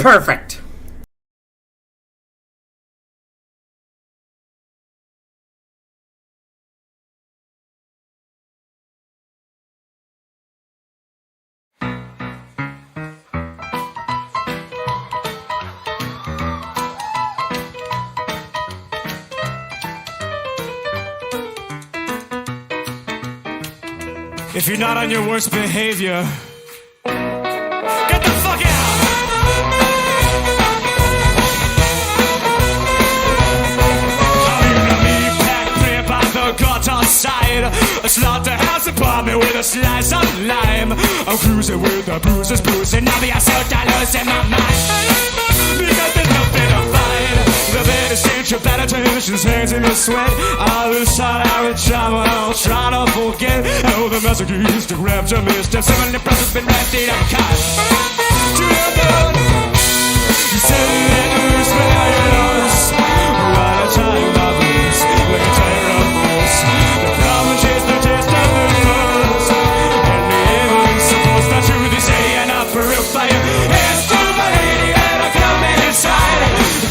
Perfect. If you're not on your worst behavior, get the fuck out! Got on side, a slaughterhouse apartment with a slice of lime. I'm cruising with the bruises, bruising. Now I so losing my mind because there's nothing to find. The better stench of bad attentions, hands in the sweat. I was shot out of trauma, trying to forget how the masochistic rapture missed. And some of the presents been rented up cut to the bone. You said let loose, but now you're lost. What a time lovers, like a terror. The problem is the taste of the rose, and the evil is supposed to truth is saying up for real fire. Hands to my lady and I'm coming inside.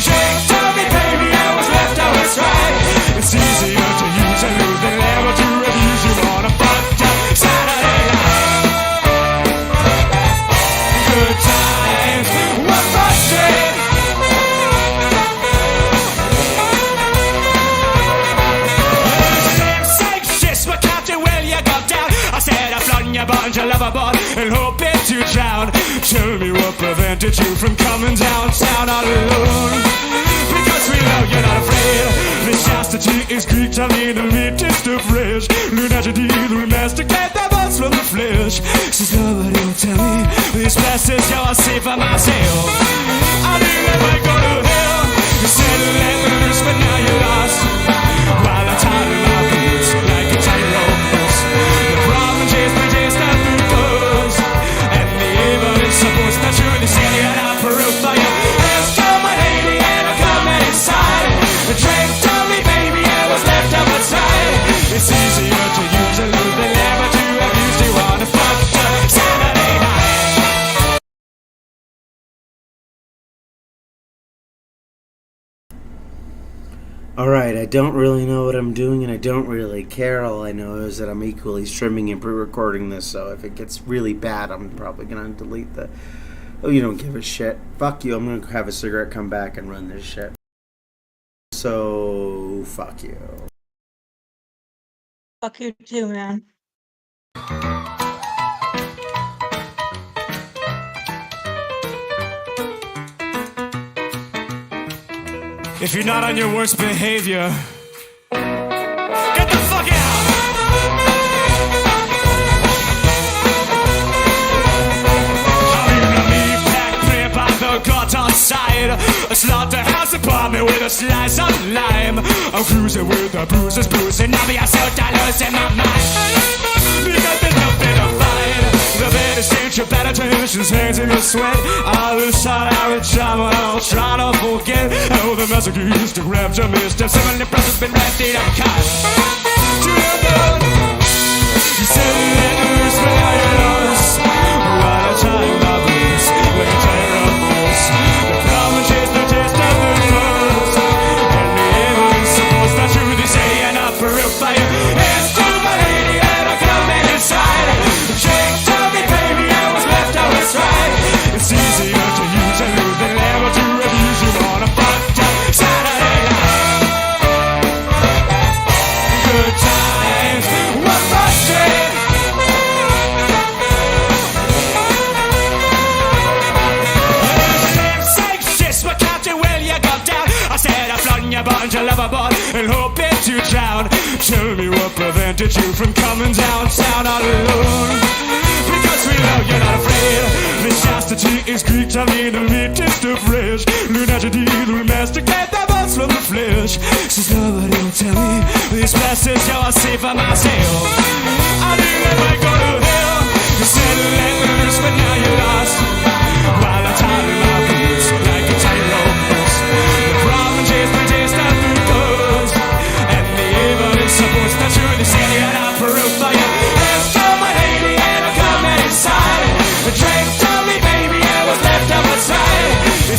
Drink to me, baby, I was left, I was right. It's easier to use and lose than ever to abuse you on a fucked up Saturday night. Good times, what frustrating. You love a boy and hoping to drown. Tell me what prevented you from coming downtown all alone. Because we know you're not afraid. The chastity is Greek, I mean the meatest of flesh. Lunagity, we masticate the bones from the flesh. Since nobody will tell me this passage I'll see for myself. I knew that I'd go to hell. You said let loose, but now you're lost. While I'm tired of my boots, like a tightrope. The problem is the taste of the booze, and the evil is supposed to truly stand it out for roof for you. Hands to my lady and I'm coming inside. The drink to me, baby, I was left up outside. It's easier to use a lose than ever to abuse you on a fucked up Saturday night. Alright, I don't really know what I'm doing and I don't really care. All I know is that I'm equally streaming and pre-recording this, so if it gets really bad, I'm probably gonna delete the... Oh, you don't give a shit. Fuck you, I'm gonna have a cigarette, come back and run this shit. So, fuck you. Fuck you too, man. If you're not on your worst behavior, get the fuck out! Got on side, a slaughterhouse apartment with a slice of lime. I'm cruising with the bruises, bruising. Now I so losing my mind because there's nothing to find. The better stench of bad attentions, hands in the sweat. I was shot out of trauma, trying to forget how the masochistic rapture missed. And some of the presents been rented up cut to the bone. You said let loose, but now you're lost. What a time lovers, like a terror. The problem is the taste of the rose, and the evil is supposed to truly saying up for real fire. Hands to my lady and I'm coming inside. Drink to me, baby, I was left, I was right. It's easier to use and lose than ever to abuse you on a fucked up Saturday night. Good times, what frustrating. Bunch of loverboy and hoping to drown. Tell me what prevented you from coming downtown all alone. Because we know you're not afraid. The chastity is Greek, I mean the meatest of flesh. Lunagity, we masticate the bones from the flesh. Since nobody will tell me this passage I'll see for myself. I knew that I'd go to hell. You said let loose, but now you're lost. While I'm tired of my boots, like a tightrope. The problem is the taste of the booze, and the evil is supposed to truly stand it out for roof for you. Hands to my lady and I'm coming inside. The drink to me, baby, I was left up outside.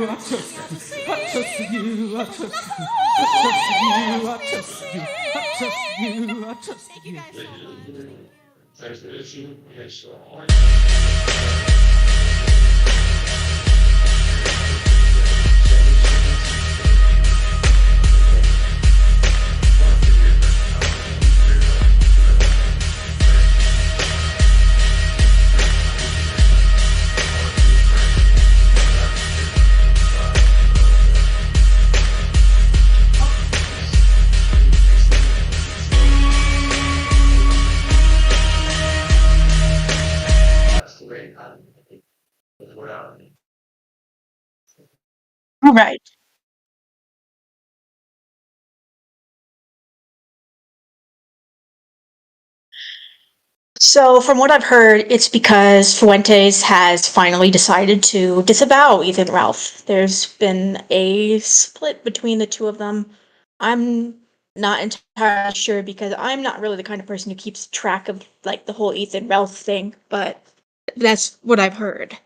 I trust you. I trust you. I trust you. I trust you. I trust you. I trust Thank you you. guys so much. Right. So, from what I've heard, it's because Fuentes has finally decided to disavow Ethan Ralph. There's been a split between the two of them. I'm not entirely sure because I'm not really the kind of person who keeps track of like the whole Ethan Ralph thing, but that's what I've heard.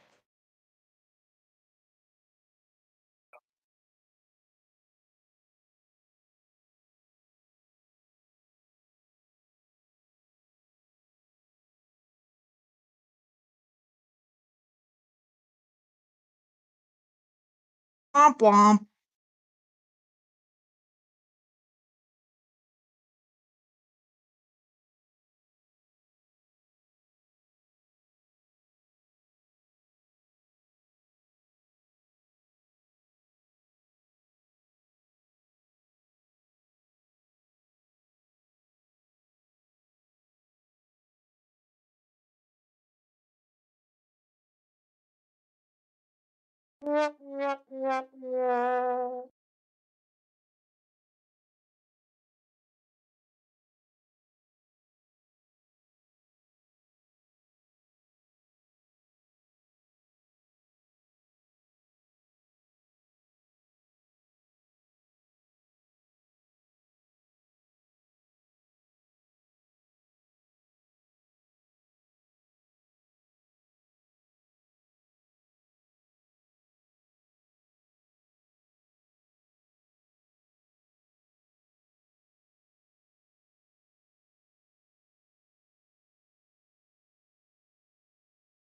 Womp womp.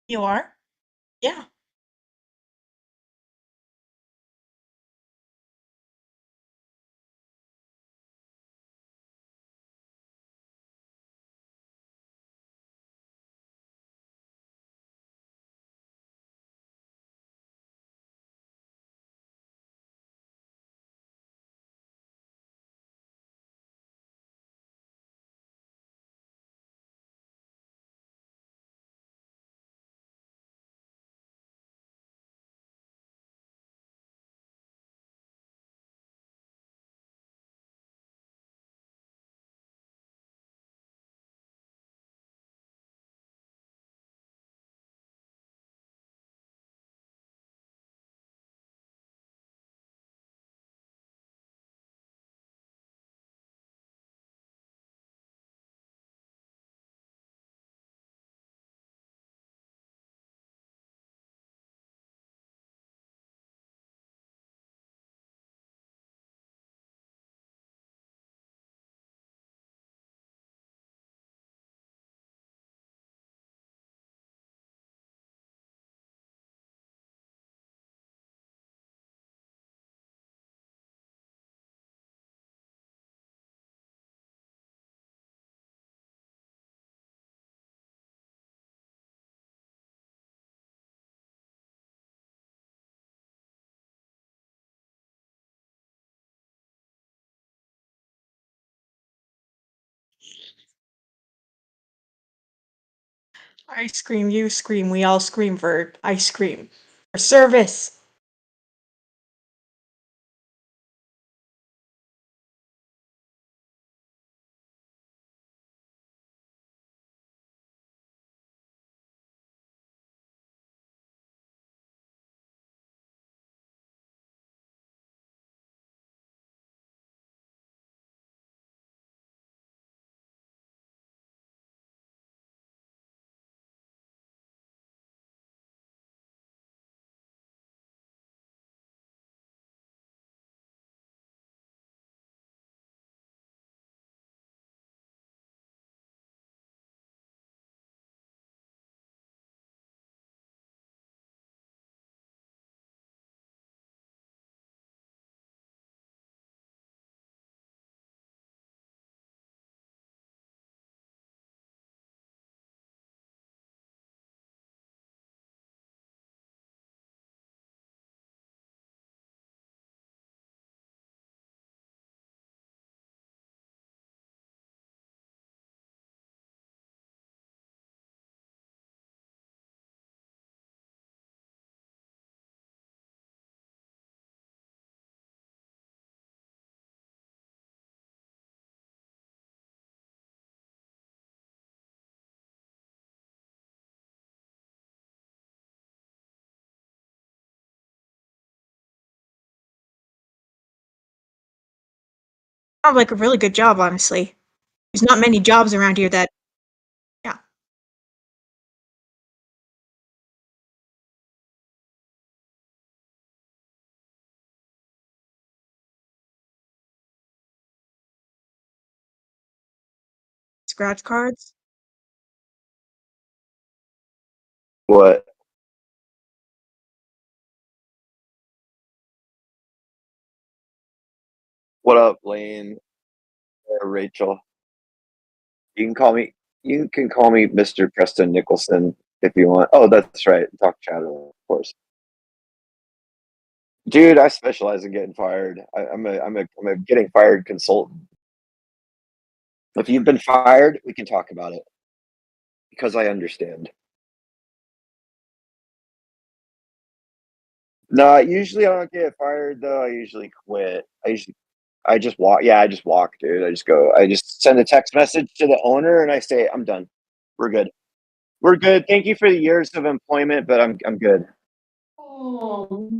You are? Yeah. I scream, you scream, we all scream for ice cream. For service. Sounds like a really good job, honestly. There's not many jobs around here that, yeah. Scratch cards. What? What up, Lane? Rachel? You can call me. You can call me Mr. Preston Nicholson if you want. Oh, that's right. Talk chatter, of course. Dude, I specialize in getting fired. I'm a getting fired consultant. If you've been fired, we can talk about it because I understand. No, usually I don't get fired though. I usually quit. I just walk. Yeah, I just walk, dude. I just go. I just send a text message to the owner and I say, I'm done. We're good. We're good. Thank you for the years of employment, but I'm good. Oh.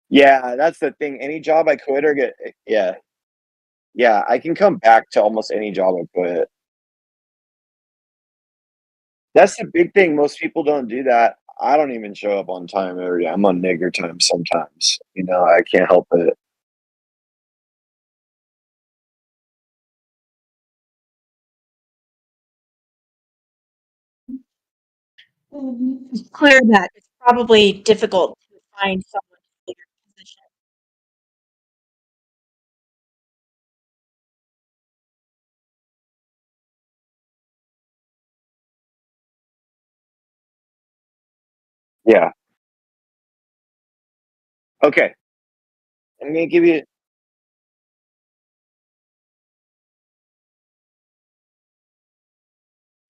Yeah, that's the thing. Any job I quit or get, yeah, yeah, I can come back to almost any job I quit. That's the big thing. Most people don't do that. I don't even show up on time every day. I'm on nigger time sometimes. You know, I can't help it. It's clear that it's probably difficult to find someone in your position. Yeah. Okay. I'm gonna give you.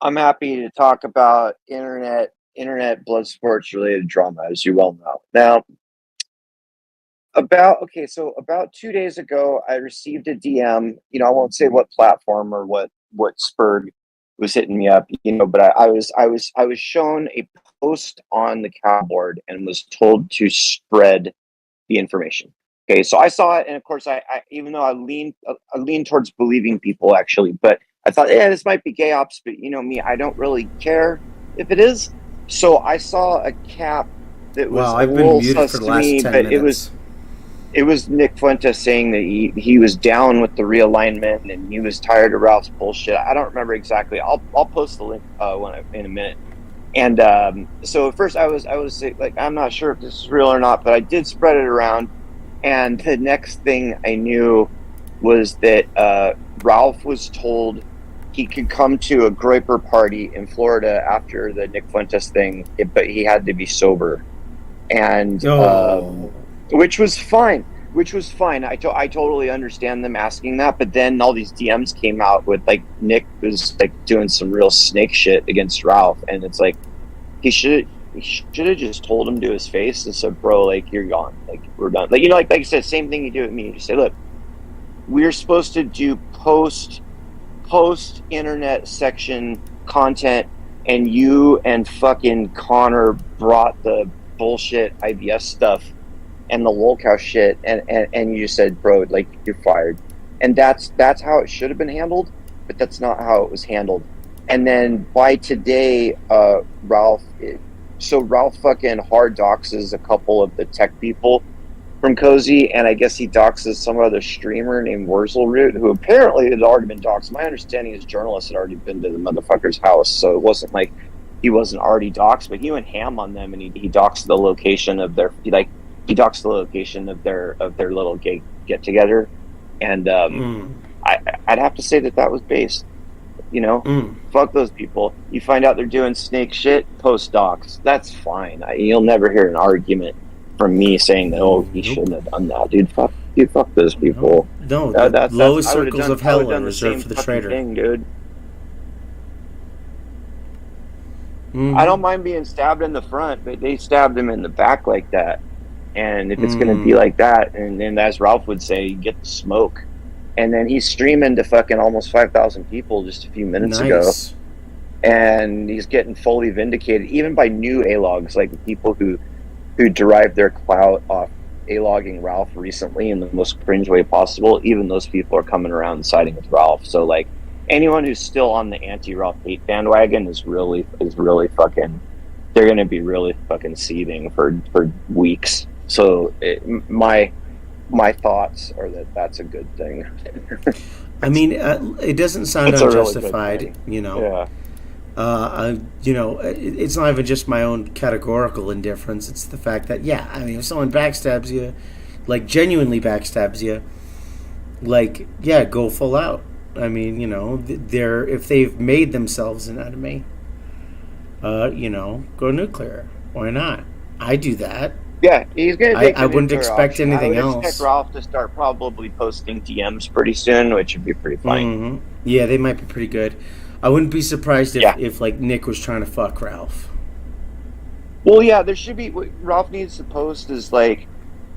I'm happy to talk about internet blood sports related drama, as you well know. Now, about 2 days ago, I received a DM. You know, I won't say what platform or what spurred was hitting me up. You know, but I was shown a post on the board and was told to spread the information. Okay, so I saw it, and of course, I even though I lean towards believing people actually, but I thought, yeah, this might be gay ops, but you know me, I don't really care if it is. So I saw a cap that was Well, a I've been little muted for sus the to last me, 10 but minutes. it was Nick Fuentes saying that he was down with the realignment and he was tired of Ralph's bullshit. I don't remember exactly. I'll post the link in a minute. And so at first I was like, I'm not sure if this is real or not, but I did spread it around. And the next thing I knew was that Ralph was told he could come to a Groiper party in Florida after the Nick Fuentes thing, but he had to be sober. And Oh. which was fine. Which was fine. I totally understand them asking that, but then all these DMs came out with like Nick was like doing some real snake shit against Ralph, and it's like he should have just told him to his face and said, "Bro, like you're gone, like we're done." Like you know, like I said, same thing you do with me. You just say, "Look, we're supposed to do post internet section content, and you and fucking Connor brought the bullshit IBS stuff and the lolcow shit, and you just said, bro, like you're fired." And that's how it should have been handled, but that's not how it was handled. And then by today, Ralph fucking hard doxes a couple of the tech people from Cozy, and I guess he doxes some other streamer named Wurzelroot, who apparently had already been doxed. My understanding is journalists had already been to the motherfucker's house, so it wasn't like he wasn't already doxed, but he went ham on them, and he doxed the location of their he doxed the location of their little gay get together, and I'd have to say that was based. You know, fuck those people. You find out they're doing snake shit, post docs. That's fine. You'll never hear an argument from me saying that, oh, he shouldn't have done that, dude. Fuck those people. No, the lowest I would've circles done- of I hell would've are done the reserved same for the fucking traitor. thing, dude. I don't mind being stabbed in the front, but they stabbed him in the back like that. And if it's going to be like that, and then as Ralph would say, get the smoke. And then he's streaming to fucking almost 5,000 people just a few minutes ago. Nice. and he's getting fully vindicated, even by new A-logs, like people who derived their clout off A-logging Ralph recently in the most cringe way possible. Even those people are coming around and siding with Ralph. So like anyone who's still on the anti-Ralph hate bandwagon is really fucking, they're going to be really fucking seething for weeks. So my thoughts are that that's a good thing. I mean, it doesn't sound unjustified, really you know. Yeah. You know, it's not even just my own categorical indifference. It's the fact that, yeah, I mean, if someone backstabs you, like genuinely backstabs you, like, yeah, go full out. I mean, you know, if they've made themselves an enemy, you know, go nuclear. Why not? I do that. Yeah, he's going to take I wouldn't expect option. anything I would else. expect Ralph to start probably posting DMs pretty soon, which would be pretty funny. Mm-hmm. Yeah, they might be pretty good. I wouldn't be surprised if like Nick was trying to fuck Ralph. Well, yeah, there should be. What Ralph needs to post is like,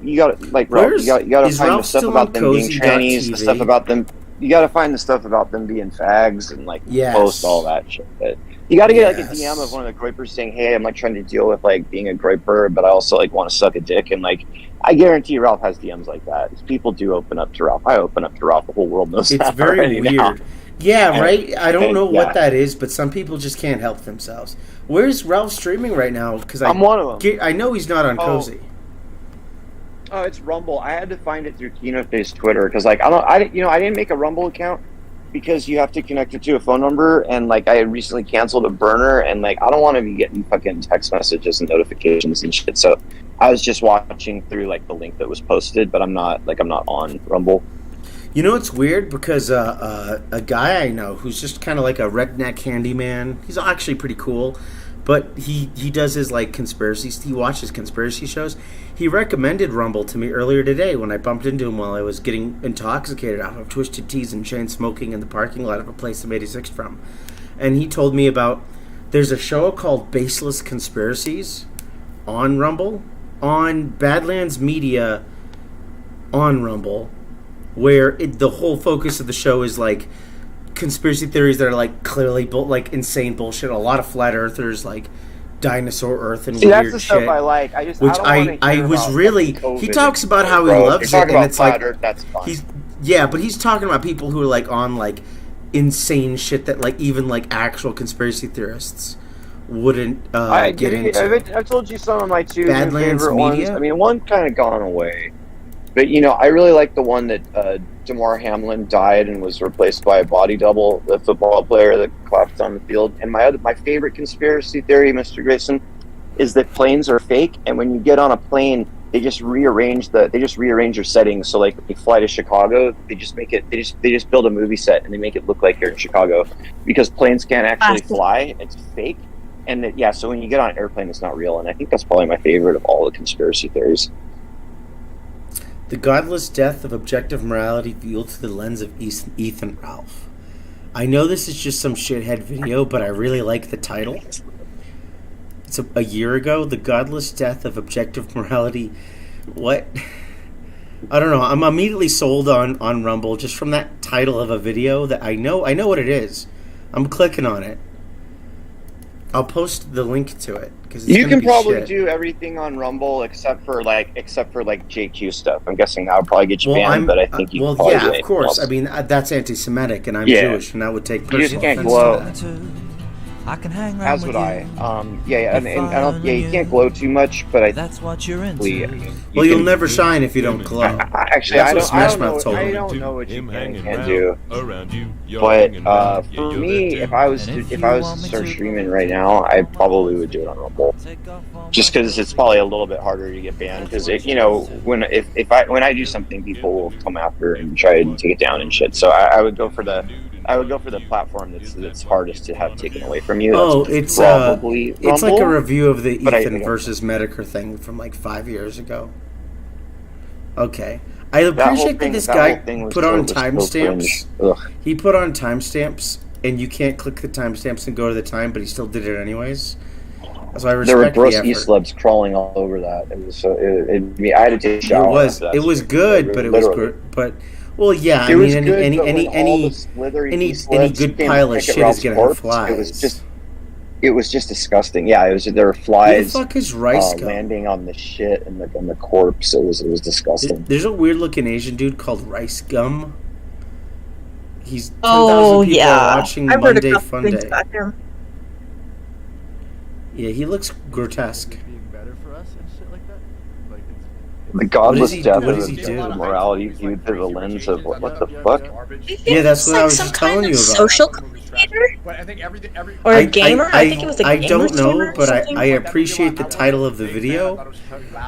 you got to like Ralph. You got to find the stuff about them being trannies, the stuff about them. You got to find the stuff about them being fags and like post all that shit. But you got to get like a DM of one of the groypers saying, "Hey, I'm like trying to deal with like being a groyper, but I also like want to suck a dick." And like, I guarantee Ralph has DMs like that. People do open up to Ralph. I open up to Ralph. The whole world knows that. It's very weird. Now. Yeah, right? I don't know what that is, but some people just can't help themselves. Where's Ralph streaming right now? Because I'm one of them. I know he's not on Cozy. Oh, it's Rumble. I had to find it through Kinoface Twitter because, like, I didn't make a Rumble account because you have to connect it to a phone number, and like, I had recently canceled a burner, and like, I don't want to be getting fucking text messages and notifications and shit. So I was just watching through like the link that was posted, but I'm not on Rumble. You know, it's weird because a guy I know who's just kind of like a redneck handyman. He's actually pretty cool, but he does his like conspiracies. He watches conspiracy shows. He recommended Rumble to me earlier today when I bumped into him while I was getting intoxicated off of Twisted Teas and chain smoking in the parking lot of a place I'm 86 from. And he told me about there's a show called Baseless Conspiracies on Rumble, on Badlands Media on Rumble, where the whole focus of the show is like conspiracy theories that are like clearly like insane bullshit. A lot of flat earthers, like dinosaur Earth and weird that's the shit. Stuff I like. I was really. He talks about how he loves it, and it's like Earth, that's fine. But he's talking about people who are like on like insane shit that like even like actual conspiracy theorists wouldn't get into. I've told you some of my two Badlands favorite Media? ones. I mean, one kind of gone away. But, you know, I really like the one that Damar Hamlin died and was replaced by a body double, the football player that collapsed on the field. And my favorite conspiracy theory, Mr. Grayson, is that planes are fake. And when you get on a plane, they just rearrange your settings. So, like, when you fly to Chicago, they just build a movie set and they make it look like you're in Chicago because planes can't actually fly. It's fake. And so when you get on an airplane, it's not real. And I think that's probably my favorite of all the conspiracy theories. The godless death of objective morality viewed through the lens of Ethan Ralph. I know this is just some shithead video, but I really like the title. It's a year ago, The Godless Death of Objective Morality. What? I don't know. I'm immediately sold on Rumble just from that title of a video that I know what it is. I'm clicking on it. I'll post the link to it because you can probably do everything on Rumble except for like JQ stuff. I'm guessing that would probably get you banned, but I think you. Well, yeah, of course. I mean, that's anti-Semitic, and I'm Jewish, and that would take personal offense. You just can't glow. I can hang around As would I. You can't glow too much, but that's what you're into. You'll never shine if you don't glow. Actually, I don't know what you can and can't do. But for me, if I was to start streaming right now, I probably would do it on Rumble. Just because it's probably a little bit harder to get banned. Because when I do something, people will come after and try to take it down and shit. So I would go for the platform that's hardest to have taken away from you. It's probably it's like a review of the Ethan versus Medicare thing from like 5 years ago. Okay, I appreciate that this guy put on timestamps. He put on timestamps, and you can't click the timestamps and go to the time, but he still did it anyways. So I respect there were gross e-slubs crawling all over that. It was I had to take a shower. It was good, but it was but. Well, yeah. I mean, any good pile of shit is gonna have flies. it was just disgusting. Yeah, there were Who the flies fuck is Rice Gum? landing on the shit and the corpse. It was disgusting. There's a weird looking Asian dude called Rice Gum. He's 10,000 Oh people yeah, are watching I've heard a Monday couple Fun things Day. about him. Yeah, he looks grotesque. Being better for us and shit like that. Like The godless death what of does he do? morality viewed through the lens of what the fuck? Yeah, that's what I was some just telling kind you of about. social communicator But I think every or a gamer. I think it was a I gamer don't know, streamer or but something. I appreciate the title of the video.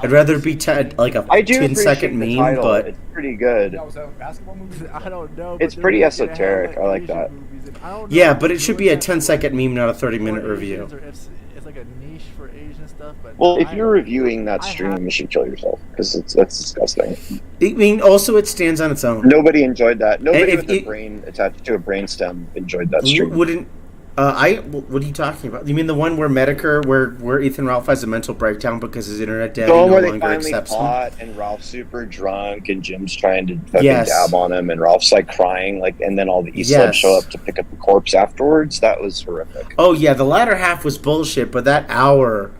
I'd rather be like a I do 10-second appreciate the meme, title. but It's pretty good. was a basketball movie. I don't know. It's but pretty they're gonna have, esoteric. like, I like Asian that. movies, and I don't know yeah, if but they're it should doing be a that for, 10-second meme, not a for 30-minute Asians, review. or it's like a niche for Asian stuff. But Well, if I- you're reviewing that I stream, have- you should kill yourself because that's disgusting. I mean, also it stands on its own. Nobody enjoyed that. Nobody If with a it- brain attached to a brainstem enjoyed that You stream. wouldn't. What are you talking about? You mean the one where Medicare, where Ethan Ralph has a mental breakdown because his internet daddy The one no where they longer finally accepts him? fought, and Ralph's super drunk, and Jim's trying to fucking Yes. dab on him, and Ralph's like crying, like, and then all the East Yes. Sleds show up to pick up the corpse afterwards. That was horrific. Oh yeah, the latter half was bullshit, but that hour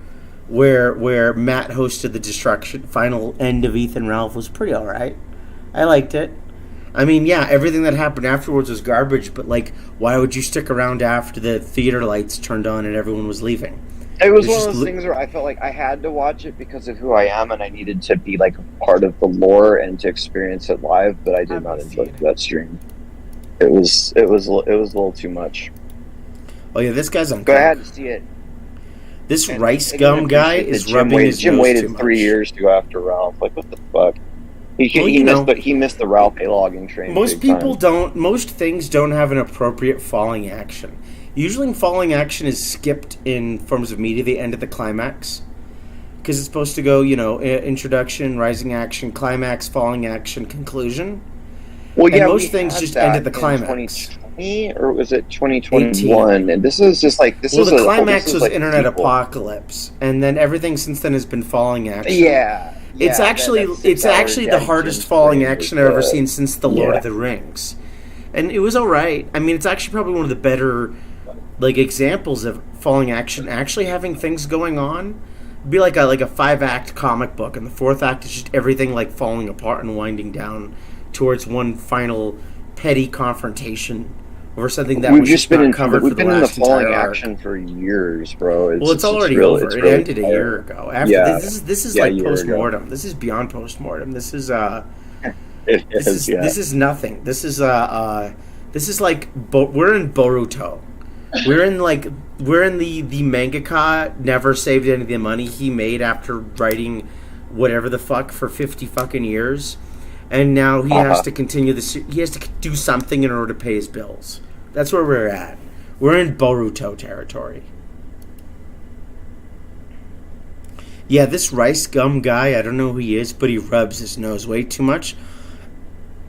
where Matt hosted the destruction final end of Ethan Ralph was pretty alright. I liked it. I mean, yeah, everything that happened afterwards was garbage, but like, why would you stick around after the theater lights turned on and everyone was leaving? It was It's one of just those things where I felt like I had to watch it because of who I am, and I needed to be like part of the lore and to experience it live. But I did not enjoy that stream. It was a little too much. Oh yeah, this guy's on. But I crack. had to see it. This And Rice I didn't Gum guy appreciate that is rubbing his Jim nose waited too much. 3 years to go after Ralph. Like, what the fuck? Well, you know, He missed the Ralph A logging train. Most big people time. don't. Most things don't have an appropriate falling action. Usually, falling action is skipped in forms of media. They end at the climax because it's supposed to go, introduction, rising action, climax, falling action, conclusion. Well, and yeah, most we things had just that end at the in climax. 2020, or was it 2021? And this is just like Well, the climax was like internet people. apocalypse, and then everything since then has been falling action. Yeah. It's actually the hardest falling action I've ever seen since the Lord yeah. of the Rings, and it was all right. I mean, it's actually probably one of the better examples of falling action actually having things going on. It'd be like a 5-act comic book, and the 4th act is just everything like falling apart and winding down towards one final petty confrontation over something that we've was just not been covered we've for the been in the last falling entire arc. action for years, bro. Well, it's already really, over. It really ended a year ago. After Yeah. this is Yeah, a like year ago. post-mortem. This is beyond post-mortem. This is This this is nothing. This is like we're in Boruto. We're in the mangaka never saved any of the money he made after writing whatever the fuck for 50 fucking years, and now he has to continue this. He has to do something in order to pay his bills. That's where we're at. We're in Boruto territory. Yeah, this Rice Gum guy, I don't know who he is, but he rubs his nose way too much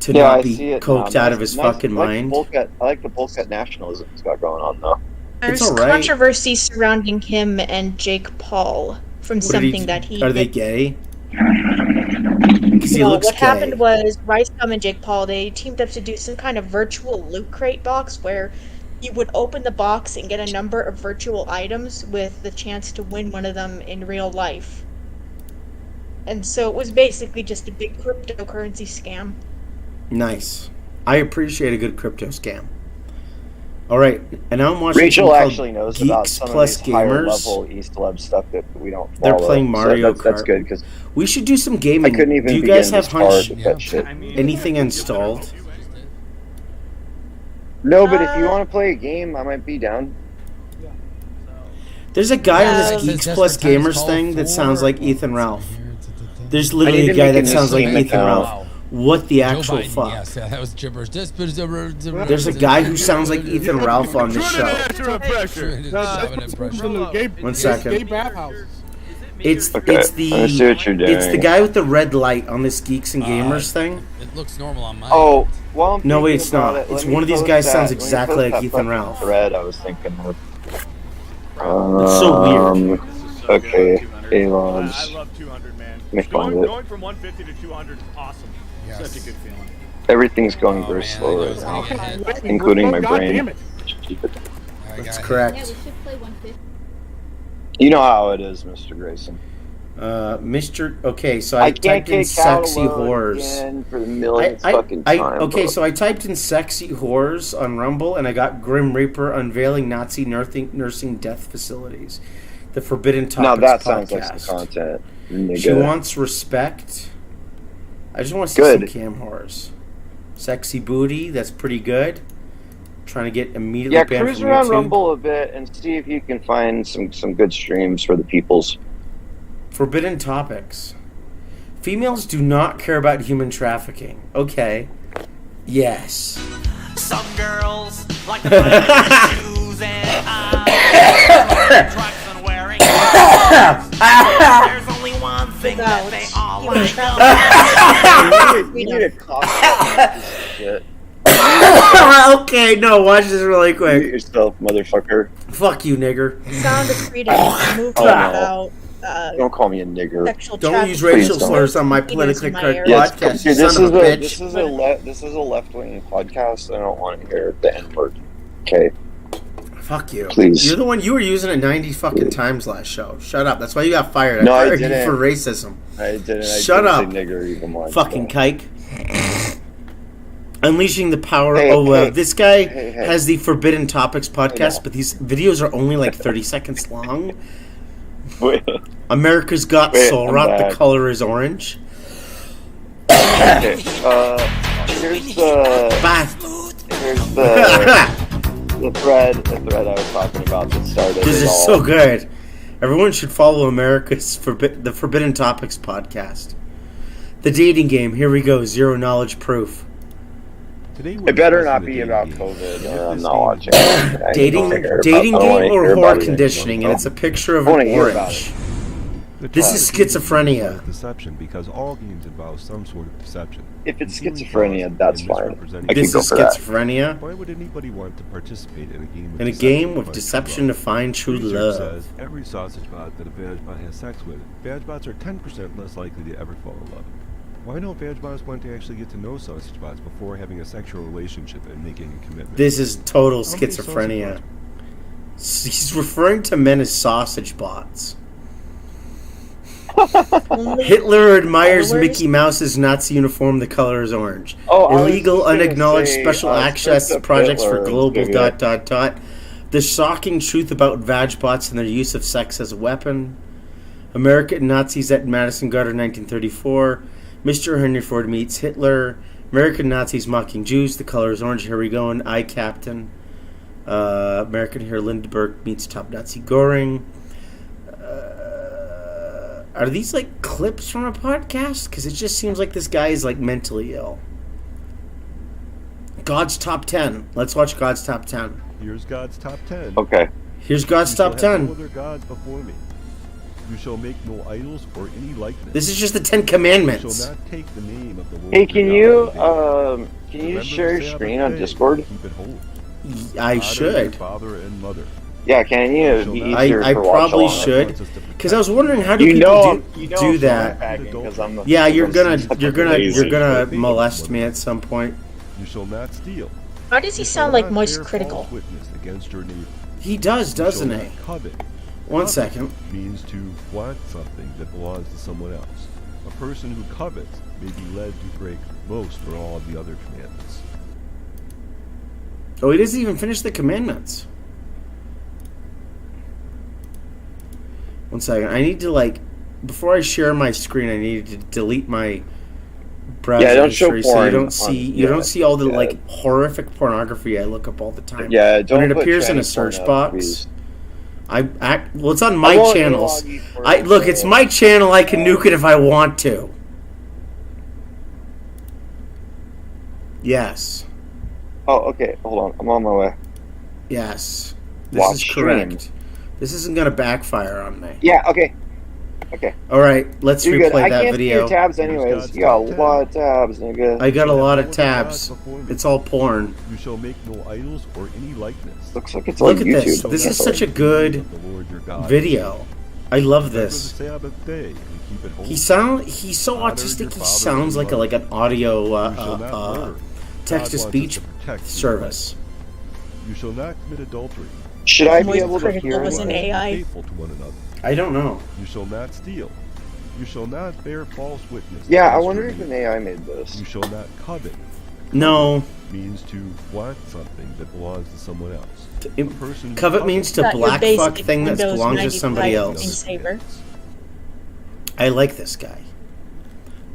to not be coked out of his fucking mind. I like the bullshit nationalism he's got going on, though. There's all right. controversy surrounding him and Jake Paul from something that he Are they did. gay? Because he No, looks what gay. happened was Rice Gum and Jake Paul, they teamed up to do some kind of virtual loot crate box where you would open the box and get a number of virtual items with the chance to win one of them in real life. And so it was basically just a big cryptocurrency scam. Nice. I appreciate a good crypto scam. All right, and now I'm watching Rachel something called actually knows about Geeks some Plus of these higher Gamers. level East Leb stuff that we don't follow. They're playing Mario so that's Kart. good because We should do some I gaming. couldn't even Do you begin guys to have start hunch with that shit. anything installed? No, but if you want to play a game, I might be down. There's a guy on Yeah. this Geeks Plus Gamers thing that sounds like Ethan Ralph. There's literally I need a to guy make a that new sounds like Steam Ethan account. Ralph. What the actual Joe Biden, fuck? Yes, that was gibberish. There's a guy who sounds like Ethan Ralph on this show. One second. It's Okay, it's the I see what you're doing. it's the guy with the red light on this Geeks and Gamers thing. It looks normal on my Oh, well, I'm No, thinking it's about not. it. It's Let me one of these post guys that- sounds let me exactly post like that Ethan fucking Ralph. Thread I was thinking of. It's so weird. Okay, I A-Logs. love 200, man. Let me find it. Going from 150 to 200 is awesome. Yes. Such a good feeling. Everything's going Oh, very man, slow that right goes now, hand in hand. including my God brain. damn it. That's correct. Yeah, we should play 150. You know how it is, Mr. Grayson. Mr. Okay, so I can't typed in kick out sexy alone whores. again for the millionth fucking time. Okay, bro. so I typed in sexy whores on Rumble, and I got Grim Reaper unveiling Nazi nursing death facilities. The Forbidden Topics Now that podcast. sounds like some content. She wants respect. I just want to see Good. some cam whores. Sexy booty, that's pretty good. Trying to get immediately banned cruise from around YouTube. Rumble a bit and see if you can find some good streams for the peoples. Forbidden topics. Females do not care about human trafficking. Okay. Yes. Some girls like to wear shoes and trucks and wearing There's only one thing that they all like. You need a cough shit. Okay, no, watch this really Mute quick. yourself, motherfucker. Fuck you, nigger. Found a freedom movement Oh, no. about Don't call me a nigger. sexual Don't use trafficking. racial Please don't. slurs on my Penis politically in my correct area. Yes, podcast, dude, you son of a bitch. this is a left-wing podcast. I don't want to hear the N-word. Okay. Fuck you. Please. You're the one, you were using it 90 fucking times last show. Shut up. That's why you got fired. No, I fired you didn't. for racism. I didn't. Shut I up. didn't say nigger even once. Fucking so. kike. Unleashing the power. Hey, this guy hey. has the Forbidden Topics podcast, know. but these videos are only like 30 seconds long. Wait, America's Got Wait, Soul I'm Rot, the back. color is orange. okay. Here's the thread I was talking about that started. This it is all. so good. Everyone should follow America's the Forbidden Topics podcast. The dating game. Here we go. Zero knowledge proof. It better not be about COVID, or I'm not watching. I Dating don't care game about- I don't wanna or hear horror about it. conditioning, and it's a picture of I wanna an hear about orange. The This is topic schizophrenia. Deception, because all games involve some sort of deception. If it's including schizophrenia, fraud that's and fine. misrepresenting I can This go is for that. schizophrenia. Why would anybody want to participate in a game of In a deception game to of find deception true to love? find true Research love. says every sausage bot that a badge bot has sex with, badge bots are 10% less likely to ever fall in love. Why don't badge bots want to actually get to know sausage bots before having a sexual relationship and making a commitment? This is total How many schizophrenia. sausage He's referring to men as sausage bots. Only Hitler admires followers? Mickey Mouse's Nazi uniform. The color is orange. Oh, I was Illegal, just gonna unacknowledged say, special access stripped up projects Hitler for and global ... give The shocking truth about vag bots and their use of sex as a weapon. American Nazis at Madison Garden, 1934. Mr. Henry Ford meets Hitler. American Nazis mocking Jews. The color is orange. Here we go. And I Captain. American Herr Lindbergh meets top Nazi Goring. Are these like clips from a podcast? Because it just seems like this guy is like mentally ill. God's top 10. Let's watch God's top 10. Here's God's top 10. Okay. Here's God's You shall top have 10. no other gods before me. You shall make no idols or any likeness. This is just the 10 You Commandments. shall not take the name of the Lord Hey, your can God you in vain. can you Remember share the your Sabbath screen on day, Discord? Keep it holy. I Honor your should. father and mother. Yeah, can you? It'd be easier I for watch probably along. should. Because I was wondering how do You people know, do that? Yeah, you're gonna molest me at some point. You shall not steal. Why does he You sound shall like not moist bear critical? false witness against your neighbor. He does, You doesn't shall he? not covet. One Covet second. means to want something that belongs to someone else. A person who covets may be led to break most or all of the other commandments. Oh, he doesn't even finish the commandments. One second. I need to before I share my screen, I need to delete my browser Yeah, don't show history so you porn don't see on- you don't see all the yeah. horrific pornography I look up all the time. Yeah, don't when it put appears in a tranny porn search up, box. please. Well, it's on I my won't channels. log you for Look, it's my channel. I can nuke it if I want to. Yes. Oh, okay. Hold on. I'm on my way. Yes. This Watch is stream. correct. This isn't gonna backfire on me. Yeah. Okay. Okay. All right, let's You're good. replay I that can't see video. your tabs anyways. You got a lot of tabs, nigga. I got a lot of You shall have no other tabs. gods before me. It's all porn. You shall make no idols or any likeness. Looks like it's Look on at YouTube. this. This is such a good Of the Lord your God. video. I love Remember this. the Sabbath day and keep it holy. He's so Honor autistic. your He father sounds and like mother. an audio You shall not murder. text to God wants us speech to protect you. service. You shall not commit adultery. Should I be Moist able to critical hear was an anything? AI. Faithful to one another. I don't know. You shall not steal. You shall not bear false witness. Yeah, I against wonder your if an neighbor. AI made this. You shall not covet. No. Means to want something that belongs to someone else. A person who Covet means to Got your black fuck basic thing that Windows belongs to somebody 95 else. screensaver. I like this guy.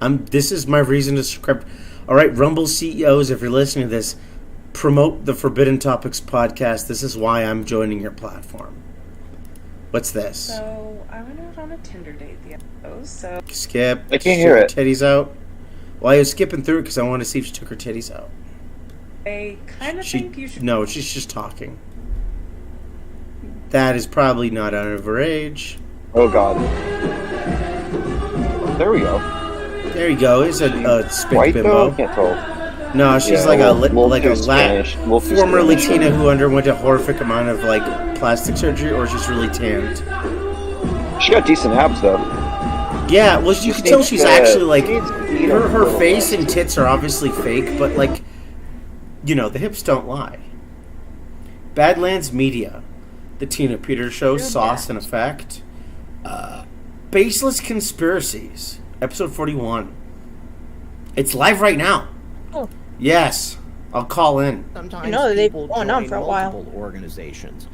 This is my reason to subscribe. All right, Rumble CEOs, if you're listening to this, promote the Forbidden Topics podcast. This is why I'm joining your platform. What's this? So I went out on a Tinder date the other day. So Skip. I can't hear her it. Titties out. Well, I was skipping through it because I wanted to see if she took her titties out. I kind of think you should. No, she's just talking. That is probably not out of her age. Oh God. There we go. There you go. It's a spit White though? I bimbo. can't tell. No, she's Yeah, like little too Spanish, little too former Spanish. Latina who underwent a horrific amount of like plastic surgery, or she's really tanned. She got decent abs though. Yeah, well, you can She tell needs she's to- actually like she needs to eat a her little face bit. and tits are obviously fake, but like, you know, the hips don't lie. Badlands Media, the Tina Peters Show, Sauce and Effect, Baseless Conspiracies, episode 41. It's live right now. Oh. Yes, I'll call in. Sometimes I know they've people been going on join for a while. multiple organizations.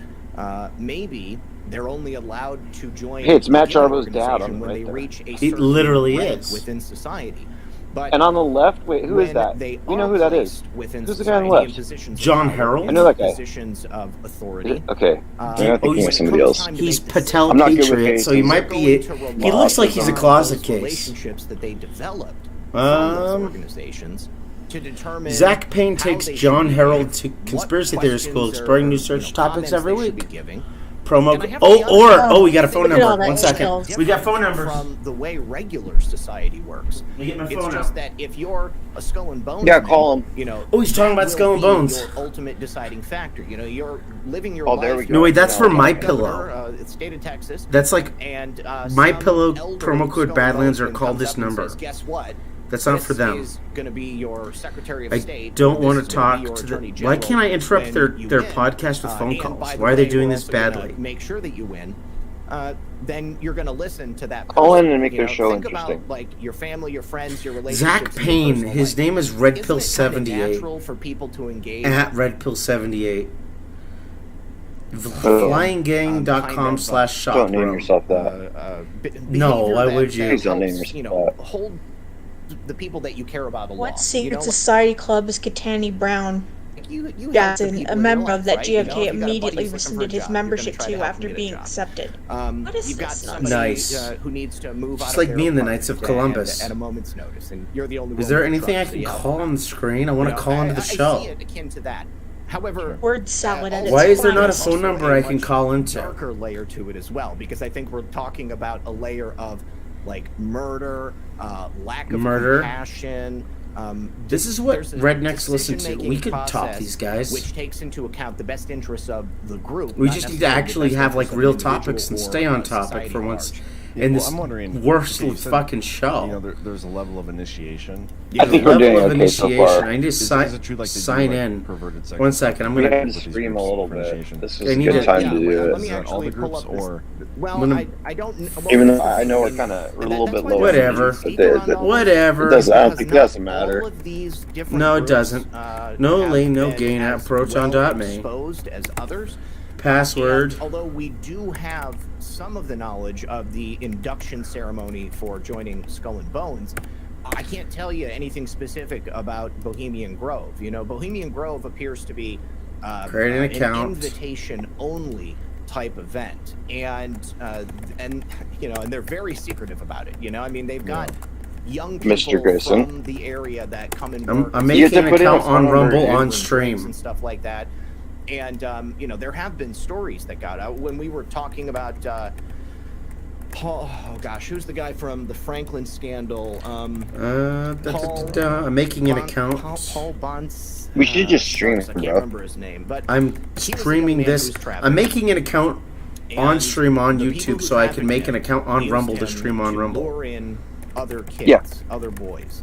Maybe they're only allowed to join. Hey, it's Matt a given Jarbo's dad organization on when right they there. reach a It certain literally rank is. within society. But And on the left, wait, who is when that? they You know are who that is? placed within Who's the guy on the society in left? positions of John power, Harrell? in I know that guy. Positions of authority. Okay. Uh, Maybe I'm thinking he's- of somebody else. He's Patel I'm not good with Patriot, so he faces. might be. He looks like he's a closet case. Relationships that they developed from those organizations to determine. Zach Payne how takes they should John behave, Harold to what Conspiracy Theory School, questions exploring or, new search topics comments every they should week. be giving. Promo. And I have to be We got a honest, phone look at number. all that 1 second. shells. We got phone numbers. From the way regular society works. Let me get my It's phone just out. that if you're a Skull and Bones, Yeah, man, call him. You know. Oh, he's talking about that Skull will and be Bones. Your ultimate deciding factor. You know, you're living your Oh, life. there we go. No, wait, that's for My Governor, Pillow. state of Texas. That's like And My some Pillow elder promo code Skull and Badlands are Bonesman called comes this up and number. says, guess what? That's not This for them. is going to be your Secretary of I State. don't This want is to gonna talk be your to Attorney the. Why General can't I interrupt when their you win. podcast with phone And calls? by the Why are they way, doing we're this also gonna badly? Make sure that you win. Then you're going to listen to that. Call person. in and make You their know, show think interesting. About, like your family, your friends, your relationships. Zach and your Payne. personal His life. name is Red Isn't Pill it kinda 78 natural for people to engage at Red Pill 78. Oh. Flyinggang.com/shop. Don't name yourself that. No, why would you? Please don't name helps, yourself that. hold the people that you care about along. What secret you know, society club is Katani Brown you help the Jackson, people a in your member life, of that right? You know, GFK if you got a buddy immediately who's looking for a rescinded his job, you're gonna membership try to to help him after get a being job. accepted. What is You've got this somebody Nice. who needs to move Just out like of me their in the Knights of apartment Columbus. at a moment's notice, and you're the only one Is there with a anything I truck, so can you help call them. on the screen? I want You to know, call into the I show. see it akin to that. However, Word salad at its Why is there not a finest. phone number I can much call into? darker layer to it as well, because I think we're talking about a layer of like murder, lack of Murder. compassion. This is what there's a rednecks listen to. decision-making We could top process these guys. which takes into account the best interests of the group. We not just need to necessarily the actually best have like interests of real an individual topics and or stay on topic society for at once. large. In this I'm wondering, worst okay, you said, fucking show. You know, there's a level of initiation. I think we're doing Level of okay so initiation. far. I need to Is it true, like, they do, sign like, in. perverted sexual 1 second, I'm We gonna. had to scream a little bit. This was I a need good to- time Yeah, to do let it. me Is that all actually the pull groups, up this. or Well, I'm gonna- I don't. Even though I know we're kind of a little bit lower. Whatever. Whatever. It doesn't. I don't think it doesn't matter. No, it doesn't. No lane, no gain at proton.me. Exposed as others. Password. And although we do have some of the knowledge of the induction ceremony for joining Skull and Bones, I can't tell you anything specific about Bohemian Grove. You know, Bohemian Grove appears to be Create an account. invitation-only type event, and you know, and they're very secretive about it. You know, I mean, they've got young people Mr. Grayson. from the area that come and I'm work. making You have to an put in a account on phone Rumble number, on and stream. stuff like that. And you know, there have been stories that got out when we were talking about oh gosh, who's the guy from the Franklin scandal? I'm making an account. Paul Bonds. We should just stream I it, can't bro. remember his name, but I'm he was a young streaming man this. who's traveling. I'm making an account on And stream on the people YouTube who so I can trafficked make an him account on used Rumble to him stream on to Rumble. lure in other kids, Yeah. other boys.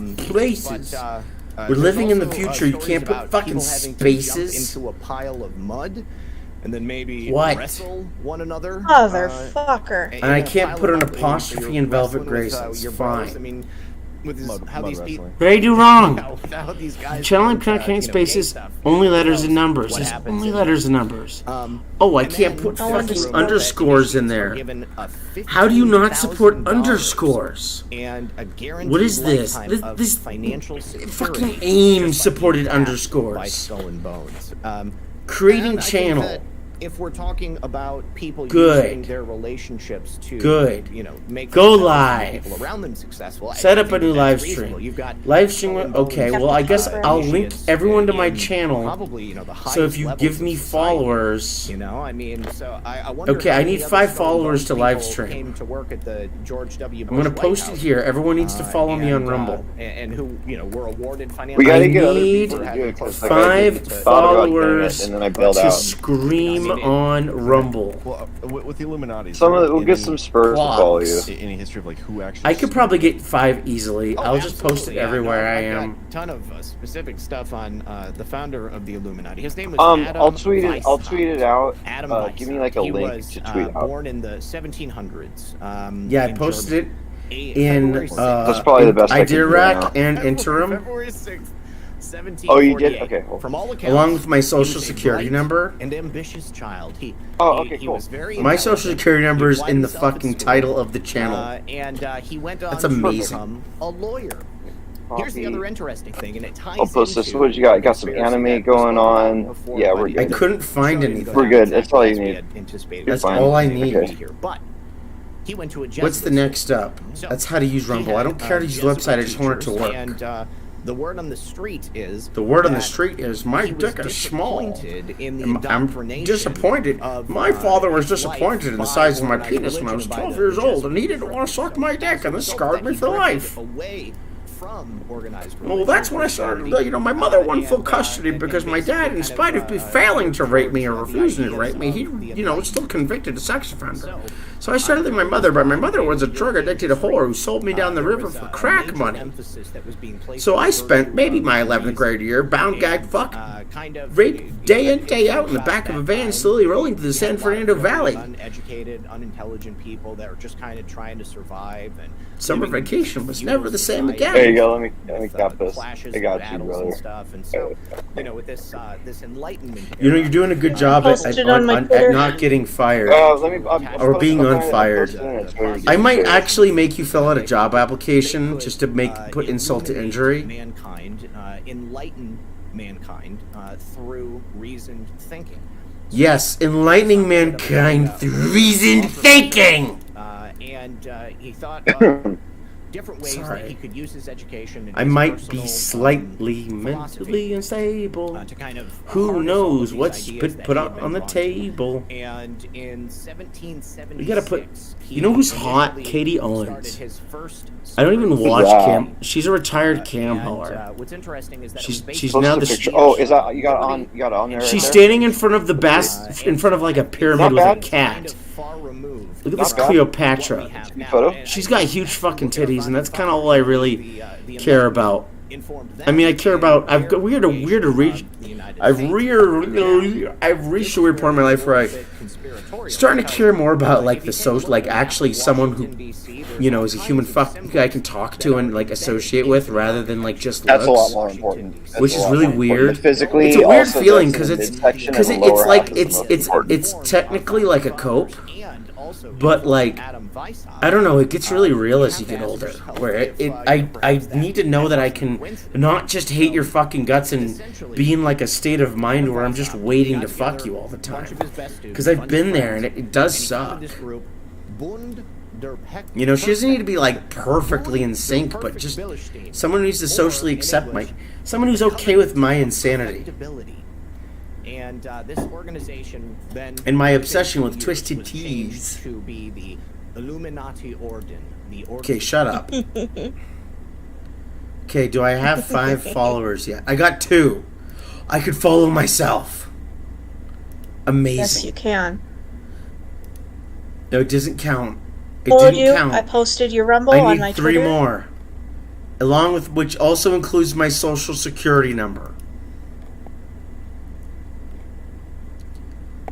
Places. But We're living in the also, future. You stories can't put about fucking people having to jump spaces. into a pile of mud and then maybe What? wrestle one another. Motherfucker. And I in a can't pile put of an mud, so apostrophe you're in Velvet wrestling with, Grace. It's your bros. fine. I mean, with this, how mud these people. wrestling. What did I do wrong? How these guys Channeling do, connecting you know, spaces, gay stuff. only Who letters knows and numbers. what There's happens only in letters and there. numbers. Oh, I And can't then put no fucking one's underscores in there. given a How do you not support $15,000 underscores? and a guaranteed What is this? lifetime of This financial fucking security AIM just by supported being backed by underscores. Skull and Bones. Creating and I think channel. that if we're talking about people Good. using their relationships to, Good. you know, make Go themselves and live. people around them successful, Set I up a think new that's live reasonable. stream. You've got Live stream. Skull and Bones, Okay, well I guess I'll link initiates everyone to my in channel. Probably, you know, the So if highest you levels give of me society. followers, You know, I mean, so I wonder. Okay, how I many need other 5 Skull and followers Bones to live people stream. Came to work at the George W. I'm gonna Bush post White it House. here. Everyone needs to follow me on Rumble. And who, you know, were awarded financial. We gotta I get other need people to do it, 'cause, like, 5 I thought about doing it, followers and then I bailed to out. scream on Rumble. Well, with the Illuminati, Some of we'll get some Spurs to follow you. Any history of like who actually? I could probably get 5 easily. Oh, I'll just post it absolutely, yeah, everywhere no, I I've am. got a ton of specific stuff on the founder of the Illuminati. His name was Adam I'll tweet it. I'll Weishaupt. tweet it out. Adam Give me Weishaupt. like a He link was, to tweet out. born in the 1700s. Yeah, I in posted Germany. it in That's probably the best I can do right IDIRAC now. and Interim, February 6th, 1748. Oh, you did? Okay, cool. From all accounts, along with my he social was a security bright number. and ambitious child. He cool. was very My social intelligent. security number He is applied in the himself at fucking school. title of the channel. And he went on That's to amazing. become a lawyer. Here's the other interesting thing, and it ties I'll post this. into What you got? You got the some conspiracy anime that we going spoke about on. before, Yeah, but we're he I good. couldn't find showed anything. We're good. That's all you as we need. had anticipated. That's fine. all I Okay. need. Here. But he went to a Jesuit What's the next up? So, That's how to use he Rumble. I had, don't care to use the Jesuit website. I just want it to teachers, work. And the word on the street is The word on the that street is my he was dick is small. disappointed in the I'm indoctrination disappointed. of, My father was life disappointed in the by size of my organized penis when I was religion by 12 the years old, Jesuits. and he didn't want to suck my dick, and this So scarred that me he for drifted life. Away from organized Well, religion. that's when I started. You know, my mother won full custody because my dad, in spite of failing to rape me or refusing to rape me, he, you know, was still convicted a sex offender. So I started with my mother, but my mother was a drug-addicted whore who sold me down the river for crack money. So I spent maybe my 11th grade year bound, gagged, fucked, raped day in, day out in the back of a van, slowly rolling to the San Fernando Valley. Uneducated, unintelligent people that are just kind of trying to survive. And Summer vacation was never the same again. There you go. Let me cap this. Clashes I got and you, battles brother. and stuff. And so, you know, with this this enlightenment. You know, you're doing a good job at, Posted on my Twitter. at not getting fired. Let me. Or being unfired. I might actually make you fill out a job application just to put insult to injury. Mankind, enlighten mankind through reasoned thinking. Yes, enlightening mankind through reasoned thinking. And he thought of different ways that he could use his education. And I his might personal, be slightly philosophy, mentally unstable. to kind of Who harness all knows of what's these been ideas put that up he had on the been brought to. table. And in 1776, You gotta put. You know who's hot? initially Katie started Owens. his first I don't even watch Yeah. Cam. She's a retired Cam and, hoer. what's interesting is that She's it was she's based now on the. Picture. Oh, is that you got it on? You got it on there? Right She's there? standing in front of the in front of like a pyramid with a Not bad. kind cat. of far removed Look at this Not bad. Cleopatra. what we have now. Photo? And She's I got think huge that fucking people titties, and that's kind of find all I really the care about. informed them I mean, I care about. I've got and weird, their weird, creation of the United I've States. reached a weird point in my life where I'm starting to care more about like the social, like actually someone who, you know, is a human fuck I can talk to and like associate with, rather than like just That's a lot looks. more important. That's Which a is lot really more important. weird. The physically, It's a weird also feeling that's in because the midsection it's and the lower like half is the most important. it's technically like a cope, but like I don't know, it gets really real as you get older. Where I need to know that I can not just hate your fucking guts and be in like a state of mind where I'm just waiting to fuck you all the time. Because I've been there and it does suck. You know, she doesn't need to be like perfectly in sync, but just someone who needs to socially accept someone who's okay with my insanity. And this organization then And my obsession with was twisted changed teas. to be the Illuminati Orden. Okay, shut up. Okay, do I have 5 followers yet? I got 2. I could follow myself. Amazing. Yes, you can. No, it doesn't count. It Followed didn't you. count. I posted your Rumble I on need my 3 Twitter. more. along with which also includes my social security number.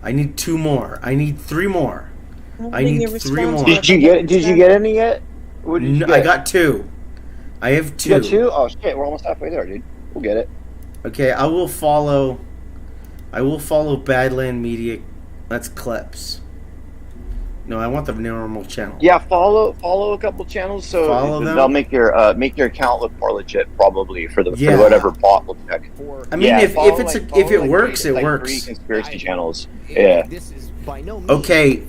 I need 2 more. I need 3 more. I need 3 more. Did you get any yet? What did you get? I got 2. I have 2. You got 2? Oh shit, we're almost halfway there, dude. We'll get it. Okay, I will follow Badland Media. That's Clips. No, I want the normal channel. Yeah, follow a couple channels so they'll make your account look more legit probably for whatever bot will check. I mean, if it works, it works. 3 conspiracy channels. Yeah. Okay,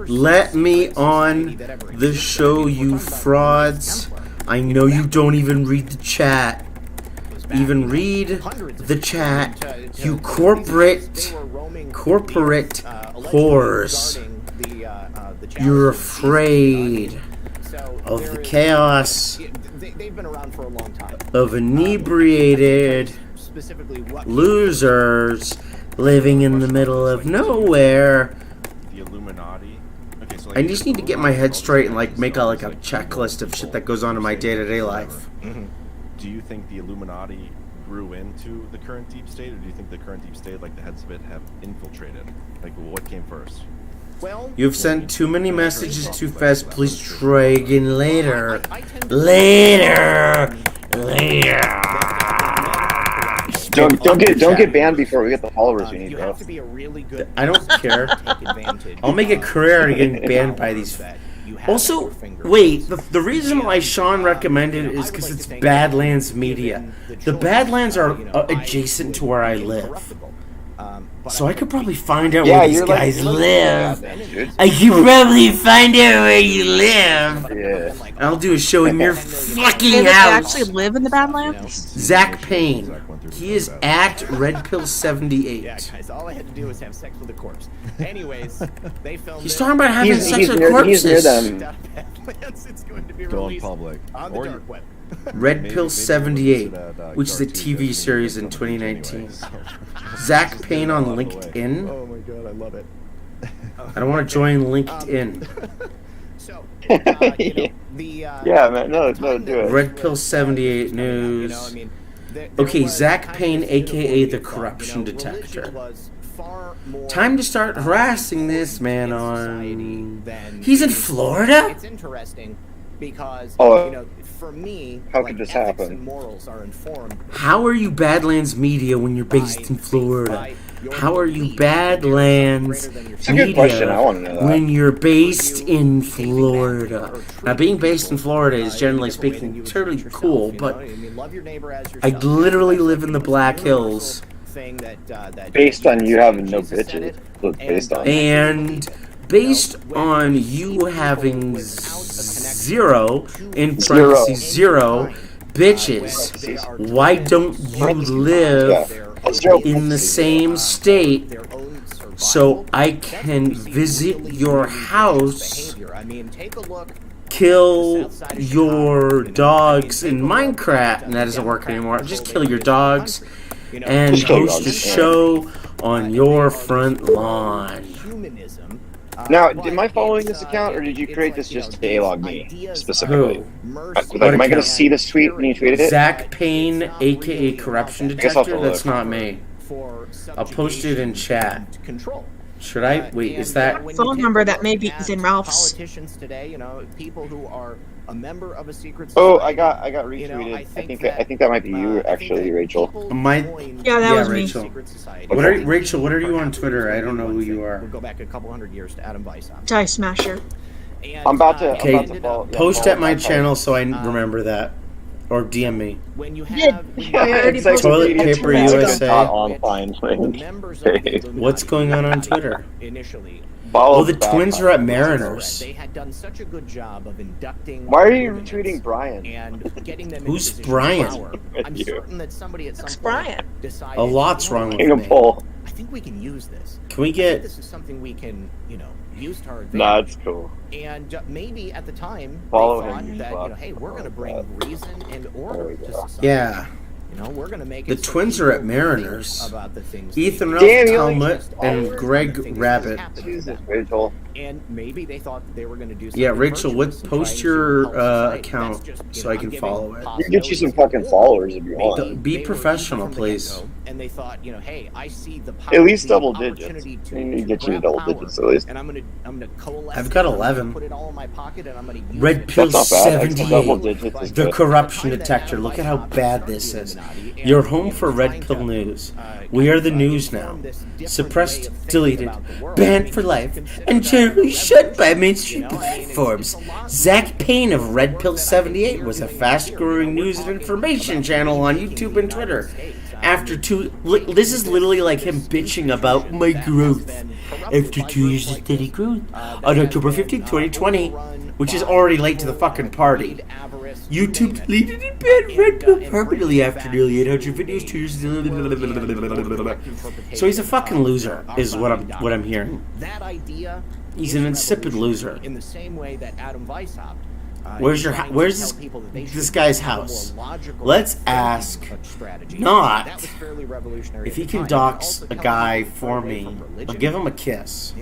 let me on the show, you frauds. I know you don't even read the chat. Even read the chat, you corporate whores. You're afraid of the chaos of inebriated losers living in the middle of nowhere. The Illuminati. Okay, so I just need to get my head straight and like make a checklist of shit that goes on in my day-to-day life. Do you think the Illuminati grew into the current deep state, or do you think the current deep state, like the heads of it, have infiltrated? Like, what came first? Well, You've sent too many messages too fast. Please try again later. Later. Don't get banned before we get the followers we need, bro. I don't care. I'll make a career out of getting banned by these. Also, wait, the reason why Sean recommended it is because it's Badlands Media. The Badlands are adjacent to where I live. So I could probably find out where these guys live. I could probably find out where you live. Yeah. I'll do a show in your fucking They house. actually live in the Badlands? Zach Payne. He is at RedPill78. Yeah, guys, all I had to do was have sex with a corpse. Anyways, they filmed He's talking about having sex with He's near corpses. them. It's going to be Go in released public. on the dark web. RedPill78, which is a TV series in 2019. Zach Payne on LinkedIn. Oh my god, I love it. I don't want to join LinkedIn. So, yeah, man, no, do it. RedPill78 News. Okay, Zach Payne, aka the Corruption Detector. Time to start harassing this man on. He's in Florida? It's interesting because for me, how could this happen? Morals are informed. How are you Badlands Media when you're based in Florida? How are you Badlands Media when you're based in Florida? Now, being based in Florida is generally speaking totally cool, but I literally live in the Black Hills. Based on you having no bitches. Based on. And based on you having zero, in parentheses, zero bitches, why don't you live in the same state so I can visit your house, kill your dogs in Minecraft, and that doesn't work anymore, just kill your dogs, and host a show on your front lawn. Now, am I following this account, or did you create this just to A-log me, specifically? Am I going to see this tweet when you tweeted it? Zach Payne, a.k.a. Corruption Detector? That's not me. I'll post it in chat. Should I? Wait, is that... phone number that maybe is in Ralph's. Politicians today, people who are a member of a secret society. Oh, I got retweeted. I think that might be you, actually, Rachel. Yeah, that was Rachel. me. Rachel, what are you on Twitter? I don't know who you are. We'll go back a couple hundred years to Adam Weishaupt. Die Smasher. I'm about to. Okay, post at my channel so I remember that. Or DM me. When you have Toilet Paper USA. Online. What's going on Twitter? Initially. Oh, the Twins are at Mariners. They had done such a good job of inducting. Why are you retweeting Brian? And getting them Who's Brian? I'm certain that somebody at some point decided. A lot's wrong with me. I think we can use this. Can we get? This is something we can, use to our advantage. Nah, it's cool. And maybe at the time Follow they thought him, that hey, we're going to bring reason and order to society. Yeah. We're going to make the Twins are at Mariners. About the things Ethan Ralph Talmud and Greg Rabbit. Jesus, Rachel. And maybe they thought that they were going to do something. Yeah, Rachel, virtuous and post try your and help society. account That's just, so I I'm can giving follow it. You can get you some fucking followers if you Maybe want. Be they were professional, from the please. get-go, and they thought, hey, I see the power, At least the double digits. opportunity You to need to get you to grab double power, digits at least. and I'm gonna coalesce. I've got it, I'm gonna 11. Put it all in my pocket, and I'm gonna use Red it. Pill That's not bad. Actually, double 78. digits is The good. corruption detector. Look at how bad this is. You're home for Red Pill news. We are the news now. Suppressed, deleted, banned for life, and generally shut by mainstream platforms. Zach Payne of Red Pill 78 was a fast-growing news and information channel on YouTube and Twitter. This is literally like him bitching about my growth. After 2 years of steady growth, on October 15, 2020, which is already late to the fucking party, YouTube deleted and banned Red Pill permanently after nearly 800 videos, 2 years. So he's a fucking loser, is what I'm hearing. That idea. He's an insipid loser. In the same way that Adam Weishaupt. Where's this guy's house? Let's ask not if he can dox a guy for me. I'll give him a kiss.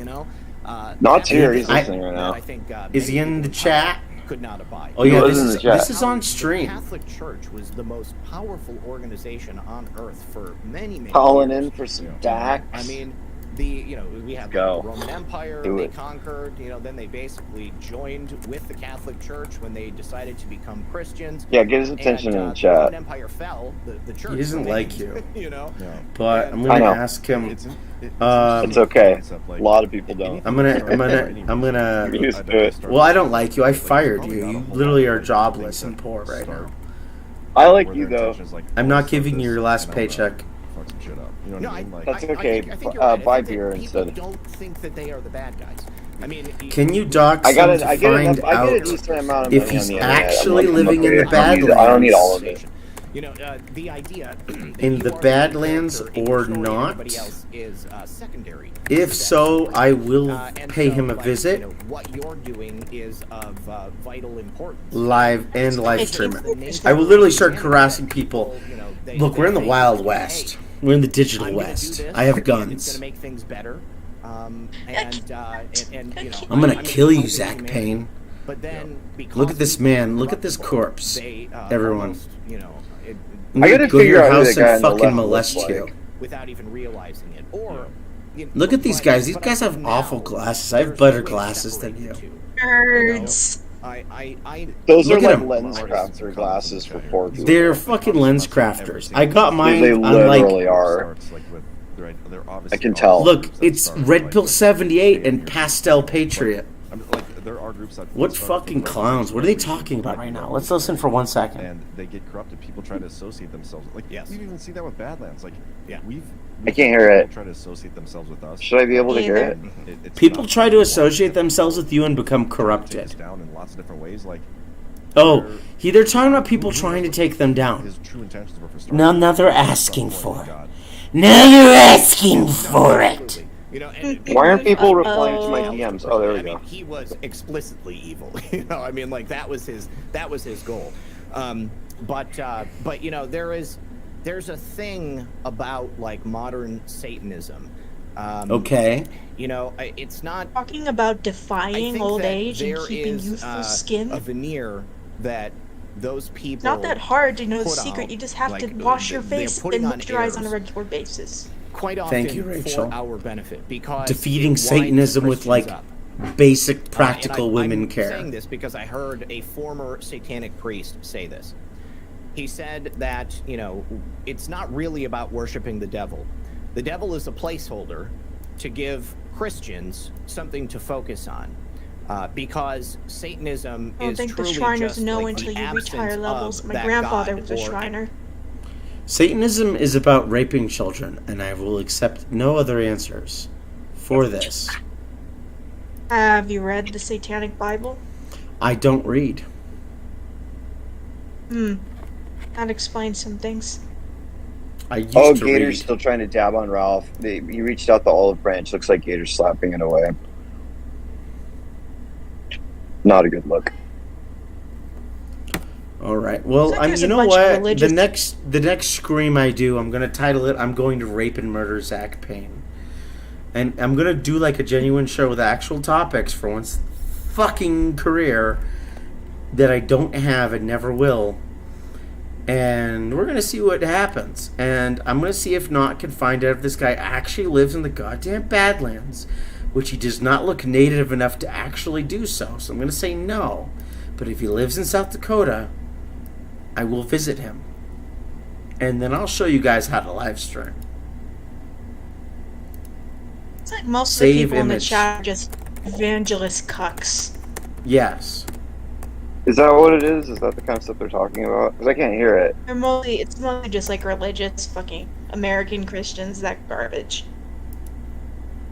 Not here. He's listening right now. Is he in the chat? Could not abide. Oh yeah, this is on stream. The Catholic Church was the most powerful organization on earth for many Calling years. in for some Dax. I mean, we have the Roman Empire. They conquered. Then they basically joined with the Catholic Church when they decided to become Christians. Yeah, get his attention in the chat. The Roman Empire fell. The church. He doesn't like you. But I'm I know. gonna ask him. It's okay. A lot of people don't. I'm gonna. Used to it. Well, I don't like you. I fired you. You literally are jobless and poor right now. I like you though. I'm not giving you your last paycheck. Fuck some shit up. You know what I mean? Like, That's okay. I think you're right. Buy I think beer that instead. People don't think that they are the bad guys. I mean, Can you dox him to find out if he's actually living in the Badlands? I don't need all of it. The idea in the Badlands or not? is secondary. If so, I will pay him a visit. What you're doing is of vital importance. Live stream it. I will literally start harassing people. Look, we're in the Wild West. We're in the digital West. I have guns. It's going to make things better. I'm gonna kill you, Zach Payne. But then, look at this man. Look at this corpse. Everyone. I'm I gonna gotta go to figure your out who house the guy and on the fucking left molest looks you. like. Without even realizing it. Or Look at these guys. These guys have awful glasses. I have better glasses than you. Nerds. Those are Look at like lens crafter glasses for poor people. They're fucking lens crafters. I got mine. They I'm literally like, are. I can tell. look, it's Red Pill 78 and Pastel Patriot. there are groups that What fucking clowns? What are they talking about right now? Let's listen for 1 second. And they get corrupted. People try to associate themselves. Like, we even see that with Badlands. Like, we've I can't hear it. people try to associate themselves with us. Should I be able to hear it? People try to associate themselves with you and become corrupted. Down in lots of different ways. Like, Oh, they're talking about people trying to take them down. his true intentions were for Now they're asking for it. Now they're asking for it. Why aren't people replying to my DMs? Oh, there we go. He was explicitly evil. I mean, like that was his goal. But there's a thing about like modern Satanism. Okay. It's not Talking about defying old age and there keeping is, youthful skin. a veneer that those people. Not that hard to know the put secret. on, You just have to like, wash your they're face putting and on moisturize on a airs. regular basis. Quite often Thank you, Rachel. for our benefit, because Defeating it winds Satanism with Christians like up. basic practical women I'm care. saying this because I heard a former satanic priest say this. He said that, it's not really about worshiping the devil. The devil is a placeholder to give Christians something to focus on. Because Satanism I don't is think the truly Shriners just know like until the you reach higher absence levels. of My that grandfather God was a or Shriner. Satanism is about raping children, and I will accept no other answers for this. Have you read the Satanic Bible? I don't read. That explains some things. I used Oh, to Gator's read. still trying to dab on Ralph. He reached out the olive branch. Looks like Gator's slapping it away. Not a good look. All right. Well, It's like there's you a know bunch of what? religious- The next scream I do, I'm gonna title it "I'm going to rape and murder Zach Payne," and I'm gonna do like a genuine show with actual topics for once fucking career that I don't have and never will. And we're gonna see what happens. And I'm gonna see if Not can find out if this guy actually lives in the goddamn Badlands, which he does not look native enough to actually do so. So I'm gonna say no. But if he lives in South Dakota, I will visit him. And then I'll show you guys how to live stream. It's like most of the Save people in the image. chat are just evangelist cucks. Yes. Is that what it is? Is that the kind of stuff they're talking about? Because I can't hear it. It's mostly just like religious fucking American Christians, that garbage.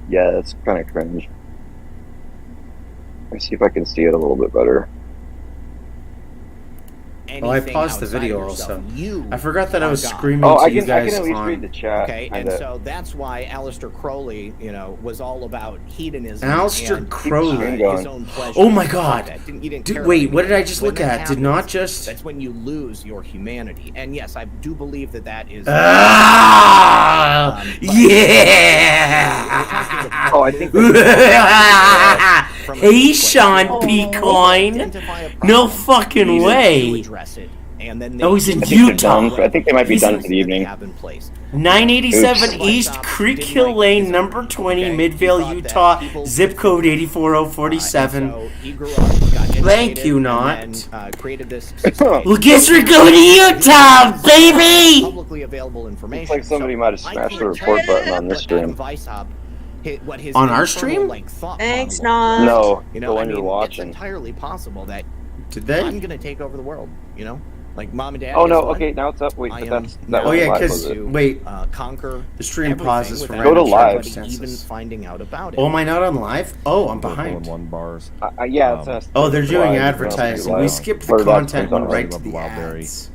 Yeah, that's kind of cringe. Let me see if I can see it a little bit better. Oh, I paused the video also. I forgot that I was screaming Oh, to you I guys can at least on... read the chat. Okay, and so that's why Aleister Crowley, was all about hedonism. Aleister and Crowley. his own pleasure. Oh my god! You didn't Dude, care wait, about what did I humanity. just When look that at? Did not happens, just... That's when you lose your humanity. And yes, I do believe that is... Ah! Yeah! Oh, I think... Hey, Sean P. Coin! No fucking way! Oh, he's in Utah! I think they might be done for the evening. 987 East Creek Hill Lane, number 20, Midvale, Utah, zip code 84047. Thank you, Not. Well, guess we're going to Utah, baby! Publicly available information. It's like somebody might have smashed the report button on this stream. On our stream? Thanks, Not. No, the one you're watching. It's entirely possible that Did they? I'm going to take over the world, Like mom and dad. Oh no! guess what? Okay, now it's up. Wait, but that's now Oh yeah, live, because was it? wait, conquer the stream everything pauses for without Go to random live. circumstances. even finding out about it. Oh, am I not on live? Oh, I'm behind. One bars. Yeah, it's Oh, they're doing live. advertising. Live. We skipped the Or that's content and on went right live. to the Wildberry. ads.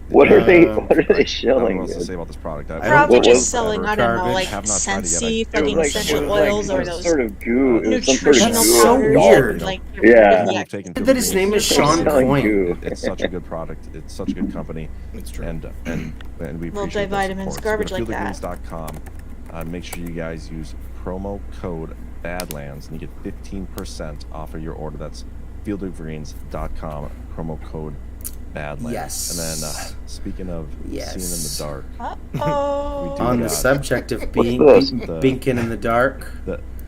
What are they? Uh, What are they I don't know shilling? what else to say Dude? about this product. I Probably what just was selling, I don't know, garbage? like Have not tried it yet. Scentsy, It fucking was essential like oils, or some those sort of goo. It was some sort of nutritional goo. so powders. weird. Like, Yeah. yeah. Taken That his name is Sean Selling Coin. goo. It's such a good product. It's such a good company. It's true. And we appreciate Multivitamins, that garbage like support. that. So go to fieldofgreens.com. Make sure you guys use promo code Badlands and you get 15% off of your order. That's fieldofgreens.com. Promo code Badlands. Yes. And then speaking of Yes. seeing in the dark, Uh-oh. we do On the got subject of being this? binking in the dark.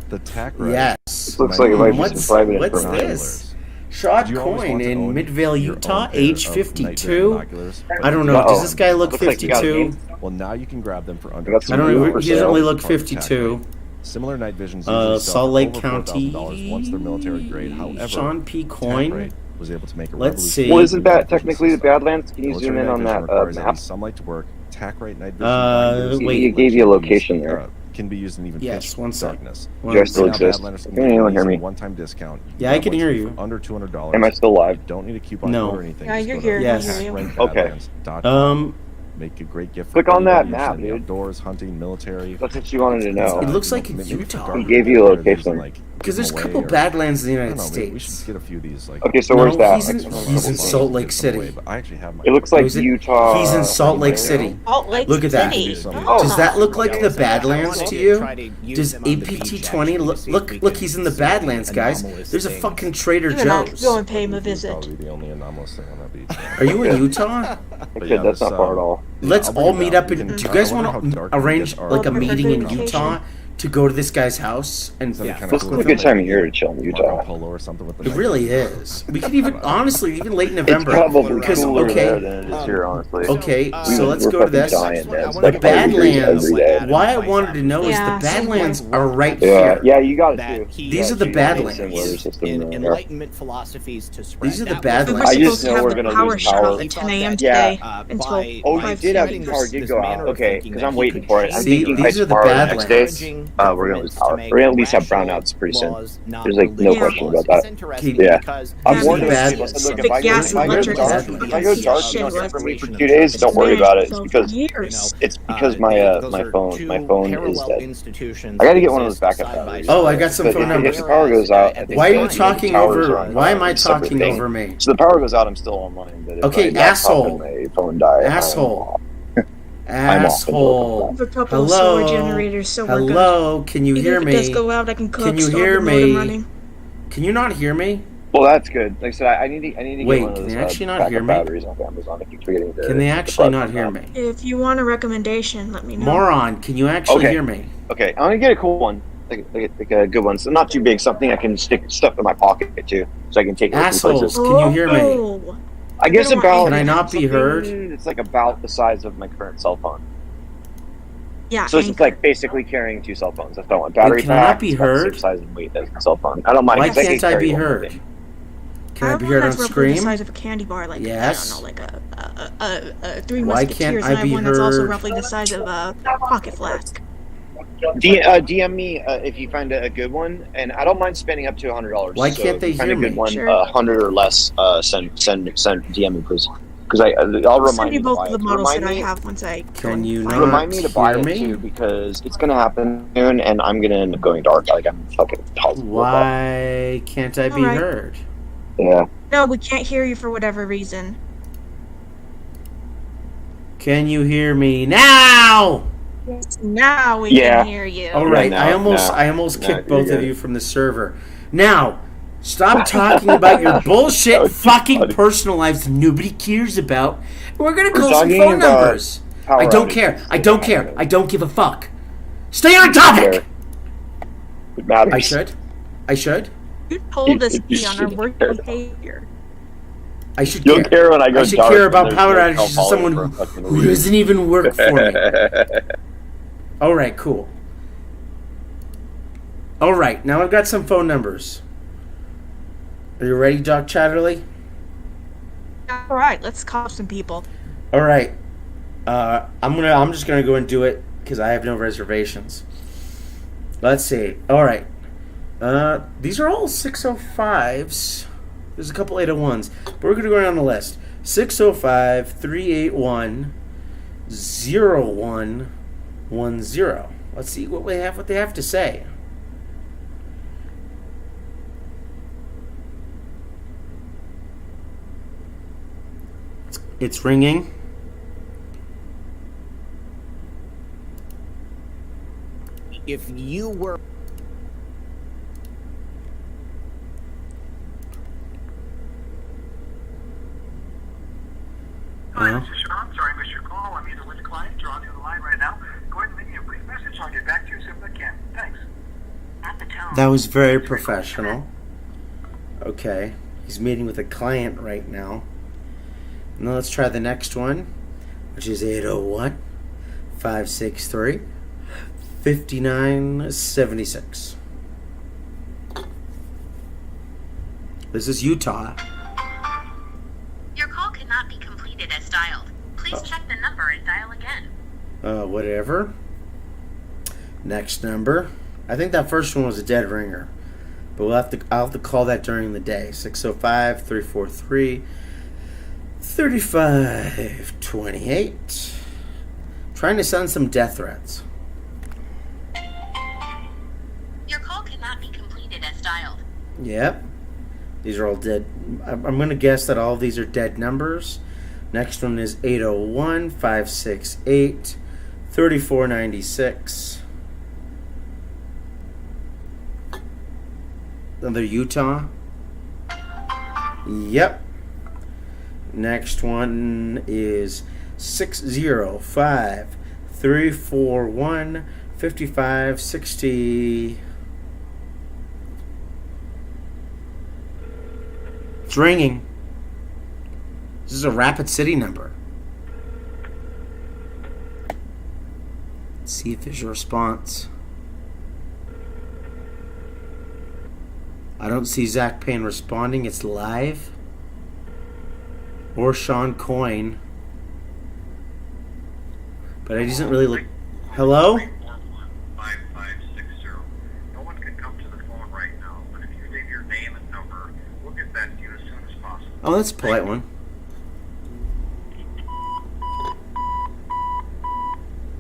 the tack ride. Yes. This looks like it might be What's some private what's information. this? Shot Do you always Coin want to in own Midvale, your Utah, own pair age of night vision 52. binoculars? I don't know. Uh-oh. Does this guy look Looks like you got 52? Well, now you can grab them for under. I got some I don't goo know. for He doesn't sale. really look Part of the 52. tack rate. Similar night visions Uh, usually sell Salt for Lake over County. $4,000 once they're military grade. However, Sean P. Tack Coin. Rate was able to make a Let's see. revolution Well, isn't in the that night vision technically the system. Badlands? Can you zoom Military in night on vision that requires at map? least sunlight to work. Tack rate night vision binoculars wait. He gave you a location there. Can be used in even Yes, pitch one sec. darkness. One Do I still Now exist? Badlanders Can anyone hear me? One-time discount. Yeah, I can hear you. For under $200. Am I still live? You don't need a coupon No. code or anything. Yeah, Just you're go to here. Yes. I hear you. Okay. tackratebadlands.com. Make a great gift. Click for on that anybody map, interested in the dude. Outdoors, hunting, military. That's what you wanted to know. It looks like Maybe it's for Utah. darker He gave you a weather, there's, location. like, Because there's a give 'em couple away or- Badlands in the I United don't know, maybe we should States. get a few of these. Like, Okay, so No, where's that? he's in- That's he's in what I'm Salt Lake give them away, City. but I actually have my. It looks like Is it- Utah. He's in Salt Lake area. City. Salt Lake Look at that. City. Oh. Does that look like Yeah, the so I Badlands wanted to to you? try to use Does them on the beach, APT-20 actually, look? to see if Look! we Look! can He's in the see Badlands, guys. anomalous There's a things. fucking Trader You're not Joe's. going to pay him a It's visit. probably the only anomalous thing on that beach. Are you in Utah? Kid, that's not far at all. Let's I'll bring all it meet down. up We in. can- Do you I guys wonder want how to dark we arrange get our- like a Well, meeting in vacation. Utah to go to this guy's house and That'd be kinda fuck cool. with It's a good him? time of year to chill in Marco Utah. Polo or something with the It night really vision. is. We could even honestly even late It's November. probably Because cooler there okay, than it is here, honestly. okay. So, So let's We're go to fucking this. dying, man. It's The like 100 degrees Badlands. every day. Why I wanted to know is Yeah, the same Badlands here. are right Yeah, here. yeah, you got it That too. he These are the actually Badlands. makes Weather system in there. Enlightenment philosophies to spread. These are the That was Badlands. We were I supposed just to know have we're the gonna power lose shut power. off at 10 a.m. Yeah. today until Oh, you 5 did have the p.m. power did go out. Okay, because I'm waiting for it. I'm See, thinking these high are the power the next day. Badlands. We're gonna lose power. We're gonna at least have brownouts pretty soon. There's like no Yeah. question about that. Yeah. I'm These are warning the you. Badlands. Listen, look, The if I gas go and electric dark, is if I go dark shit enough for me with for 2 days, don't worry about it. It's So because years. it's because my phone is dead. I gotta get one of those backup batteries. Oh, I got some But phone if numbers. the power goes out, Why are you talking towers over? are on Why am I a separate talking thing. over me? So the power goes out, I'm still online. But if Okay, I knock off asshole. and my phone dies, Asshole. I'm off and Asshole. I have a couple of solar generators, so we're good. Hello, can you hear Even me? if it does go out, I can Can you start hear the modem me? running. Can you not hear me? Well, that's good. Like I said, I need to Wait, get one of can those they actually not backup hear me? batteries off Amazon. I keep forgetting to. Can they actually not hear me? If you want a recommendation, let me know. Moron, can you actually Okay. hear me? Okay, I'm gonna get a cool one, like a good one. So not too big, something I can stick stuff in my pocket too, so I can take it with me Assholes, places. can you hear me? Oh. I guess don't want about. Can I not be heard? It's like about the size of my current cell phone. Yeah. So it's just Anchor. like basically carrying two cell phones. That's what I want. Battery can I not pack. be It's about the heard? same size and weight as the cell phone. I don't mind. Why 'cause can't I carry be one with heard? me. Can I be have heard one on that's roughly the screen? size of a candy bar, like Yes. I don't know, like a Three Why Musketeers, can't and I I have be one that's also heard? roughly the size of a pocket flask. DM me if you find a good one, and I don't mind spending up to $100. Why so can't if they you find hear a good me? one, Sure. 100 or less, send DM me please, because I'll I'll remind send you to both buy of the it. models Remind that I me, have once I go Can and you find not remind me to buy hear it me? too, because it's gonna happen soon, and I'm gonna end up going dark. Like I'm fucking positive about Why can't I be Alright. heard? that. Yeah. No, we can't hear you for whatever reason. Can you hear me now? Now we Yeah. can hear you. All right, now- I almost now kicked you're both of good. you from the server. Now, stop talking about your bullshit That was fucking funny. personal lives that nobody cares about. We're gonna We're call some talking phone about numbers. power I don't outages care. I that don't are care. happening. I don't give a fuck. Stay on topic. It matters. I should. I should. You told us to You be on our should work care. behavior. I should You'll care. care when I go I should dark care and about there's power no outages to cell someone for a fucking who week. doesn't even work for me. All right, cool. All right, now I've got some phone numbers. Are you ready, Doc Chatterley? All right, let's call some people. All right. I'm just gonna go and do it because I have no reservations. Let's see. All right. These are all 605s. There's a couple 801s, but we're gonna go down the list. 605-381-0110. Let's see what they have to say. It's ringing. If you were Hi, this is Sean. Sorry I missed your call. I'm either with a client or on the other line right now. Go ahead and leave me a brief message. I'll get back to you as soon as I can. Thanks. At the tone. That was very professional. Okay. He's meeting with a client right now. Now let's try the next one, which is 801-563-5976. This is Utah. Your call cannot be completed as dialed. Please check the number and dial again. Whatever. Next number. I think that first one was a dead ringer. But I'll have to call that during the day. 605-343-3528. Trying to send some death threats. Your call cannot be completed as dialed. Yep. These are all dead. I'm going to guess that all of these are dead numbers. Next one is 801-568-3496. Another Utah. Yep. Next one is 605-341-5560. It's ringing. This is a Rapid City number. Let's see if there's a response. I don't see Zach Payne responding. It's live. Or Sean Coyne. But it doesn't really look... Hello? 5560. No one can come to the phone right now, but if you leave your name and number, we'll get back to you as soon as possible. Oh, that's a polite one.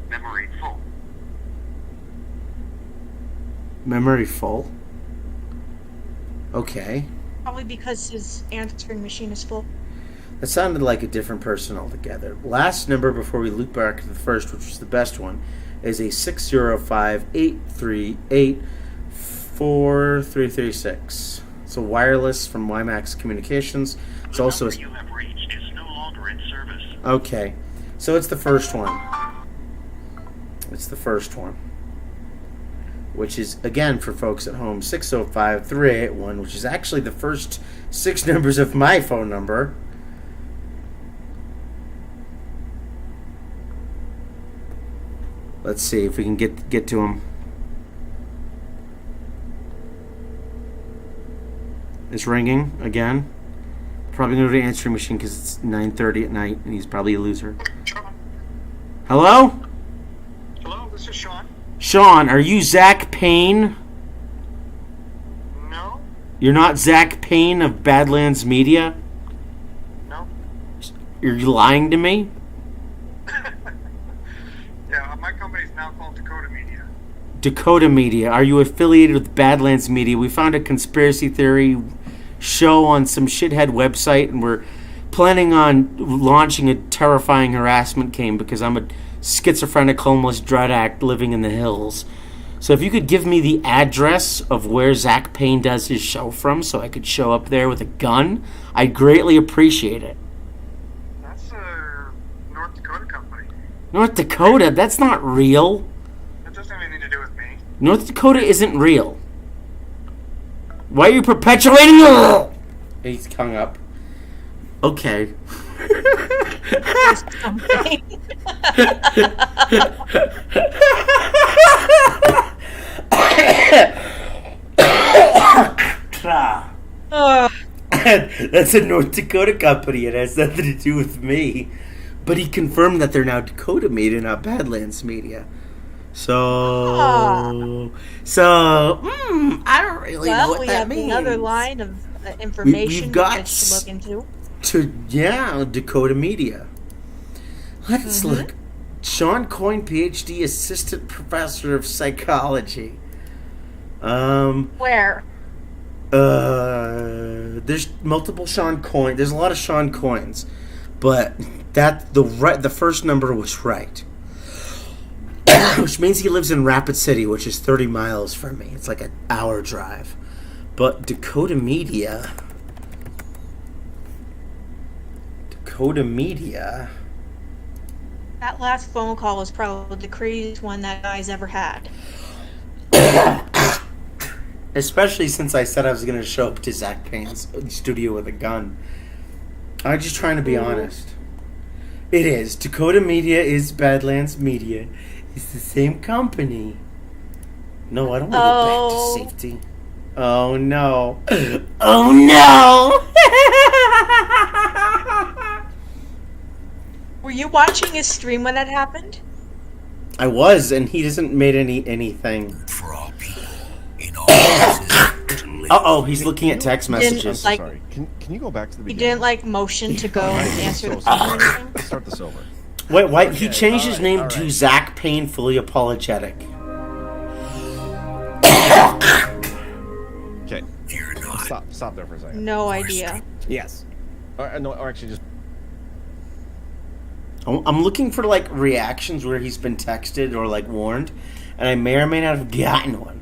Memory full. Memory full. Okay. Probably because his answering machine is full. That sounded like a different person altogether. Last number before we loop back to the first, which was the best one, is a 605-838-4336. It's a wireless from WiMAX Communications. It's also you have reached is no longer in service. okay. So it's the first one. It's the first one. Which is, again, for folks at home, 605-381, which is actually the first 6 numbers of my phone number. Let's see if we can get to him. It's ringing again. Probably going to go to the answering machine because it's 9:30 at night and he's probably a loser. Hello? Hello, this is Sean. Sean, are you Zach Payne? No. You're not Zach Payne of Badlands Media? No. You're lying to me? Yeah, my company's now called Dakota Media. Dakota Media. Are you affiliated with Badlands Media? We found a conspiracy theory show on some shithead website, and we're planning on launching a terrifying harassment game because I'm a schizophrenic homeless drug addict living in the hills. So if you could give me the address of where Zach Payne does his show from so I could show up there with a gun, I'd greatly appreciate it. That's a North Dakota company. North Dakota? That's not real. That doesn't have anything to do with me. North Dakota isn't real. Why are you perpetuating it? He's hung up. Okay. That's a North Dakota company. It has nothing to do with me. But he confirmed that they're now Dakota Media, not Badlands Media. So, I don't really know what that means. We have another line of information we've got to look into. Dakota Media. Let's look. Sean Coyne, PhD, Assistant Professor of Psychology. Where? There's multiple Sean Coyne. There's a lot of Sean Coynes, but the first number was right. Which means he lives in Rapid City, which is 30 miles from me. It's like an hour drive. But Dakota Media. That last phone call was probably the craziest one that guy's ever had. Especially since I said I was going to show up to Zach Payne's studio with a gun. I'm just trying to be honest. It is. Dakota Media is Badlands Media. It's the same company. No, I don't want to go back to safety. Oh, no. Oh, no! Were you watching his stream when that happened? I was, and he hasn't made anything. Uh-oh, he's looking at text messages. Sorry. Can you go back to the beginning? He didn't, motion to go and answer the phone or anything? Let's start this over. Wait, why? He changed his name to Zach Payne, fully apologetic. Okay. Stop there for a second. No idea. Yes. Or actually just... I'm looking for, reactions where he's been texted or, warned, and I may or may not have gotten one.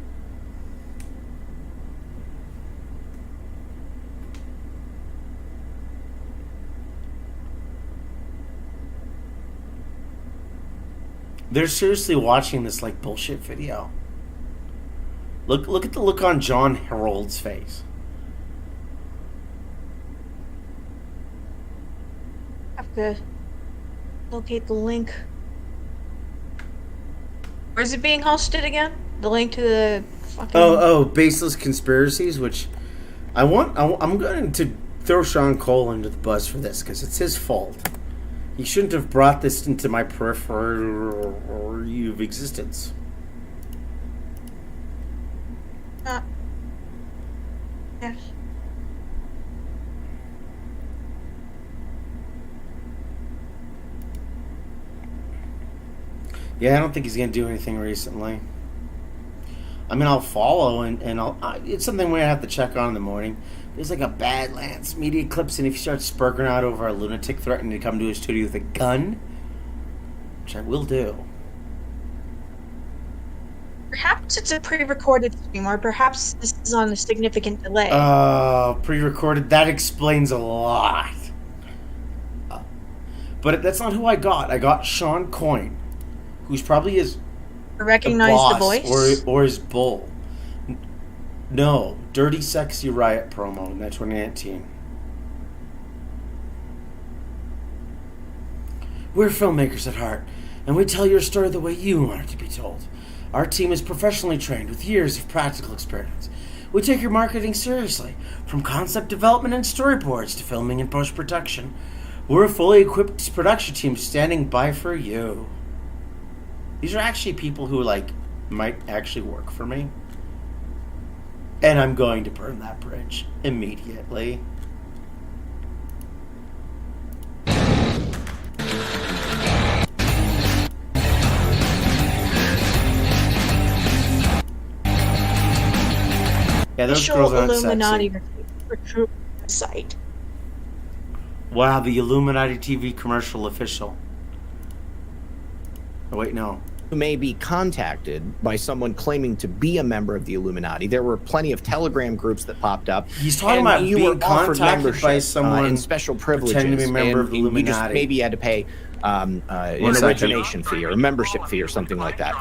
They're seriously watching this bullshit video. Look at the look on John Harold's face. I have to locate the link. Where's it being hosted again? The link to the fucking... Baseless Conspiracies, which I'm going to throw Sean Cole under the bus for this because it's his fault. He shouldn't have brought this into my periphery of existence. Yes. Yeah, I don't think he's going to do anything recently. I mean, I'll follow, and it's something we have to check on in the morning. There's like a Badlands media clips, and if he starts spurging out over a lunatic threatening to come to his studio with a gun, which I will do. Perhaps it's a pre-recorded stream, or perhaps this is on a significant delay. Pre-recorded. That explains a lot. But that's not who I got. I got Sean Coyne, who's probably his Recognize the voice? or his bull. No, Dirty Sexy Riot promo in that 2019. We're filmmakers at heart, and we tell your story the way you want it to be told. Our team is professionally trained with years of practical experience. We take your marketing seriously, from concept development and storyboards to filming and post-production. We're a fully equipped production team standing by for you. These are actually people who, might actually work for me. And I'm going to burn that bridge immediately. Yeah, those girls aren't Illuminati sexy. recruit site. Wow, the Illuminati TV commercial official. Oh, wait, no. Who may be contacted by someone claiming to be a member of the Illuminati. There were plenty of Telegram groups that popped up. He's talking about you being were offered contacted membership, by someone and special privileges. pretending to be a member of the and you just Illuminati. maybe had to pay an origination fee or a membership fee or something like that.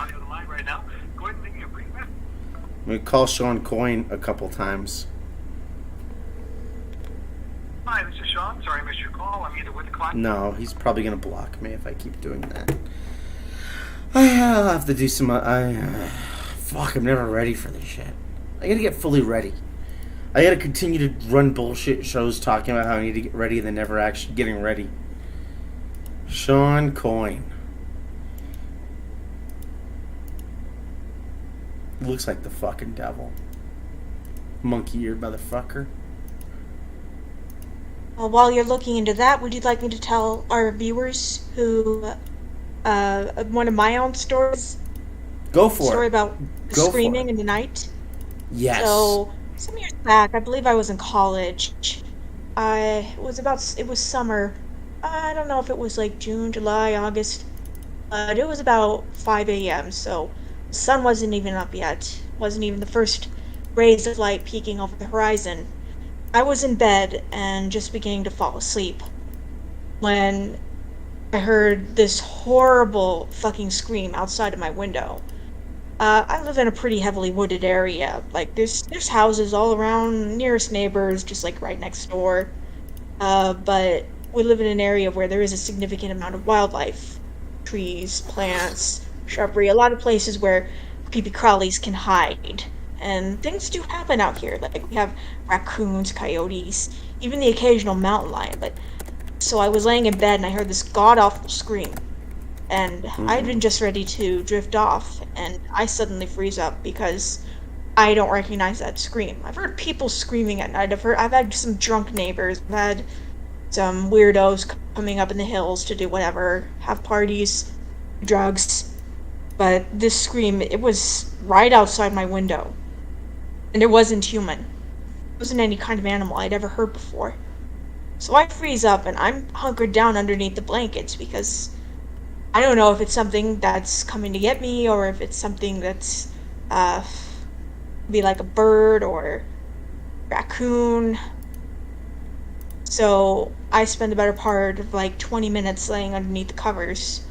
We call Sean Coyne a couple times. Hi, this is Sean. Sorry I missed your call. I'm either with the client. No, he's probably going to block me if I keep doing that. I'll have to do some... fuck, I'm never ready for this shit. I gotta get fully ready. I gotta continue to run bullshit shows talking about how I need to get ready and then never actually getting ready. Sean Coyne. Looks like the fucking devil. Monkey-eared motherfucker. Well, while you're looking into that, would you like me to tell our viewers who one of my own stories? Go for it. Story about Go screaming in the night. Yes. So some years back, I believe I was in college. It was summer. I don't know if it was like June, July, August, but it was about 5 a.m. So the sun wasn't even up yet. Wasn't even the first rays of light peeking over the horizon. I was in bed and just beginning to fall asleep when I heard this horrible fucking scream outside of my window. I live in a pretty heavily wooded area. Like, there's houses all around, nearest neighbors, just like right next door. But we live in an area where there is a significant amount of wildlife. Trees, plants, shrubbery, a lot of places where creepy crawlies can hide. And things do happen out here. Like, we have raccoons, coyotes, even the occasional mountain lion. But so I was laying in bed and I heard this god-awful scream. And I'd been just ready to drift off, and I suddenly freeze up because I don't recognize that scream. I've heard people screaming at night. I've had some drunk neighbors. I've had some weirdos coming up in the hills to do whatever, have parties, drugs. But this scream, it was right outside my window. And it wasn't human. It wasn't any kind of animal I'd ever heard before. So I freeze up and I'm hunkered down underneath the blankets because I don't know if it's something that's coming to get me or if it's something that's be like a bird or raccoon. So I spend the better part of like 20 minutes laying underneath the covers,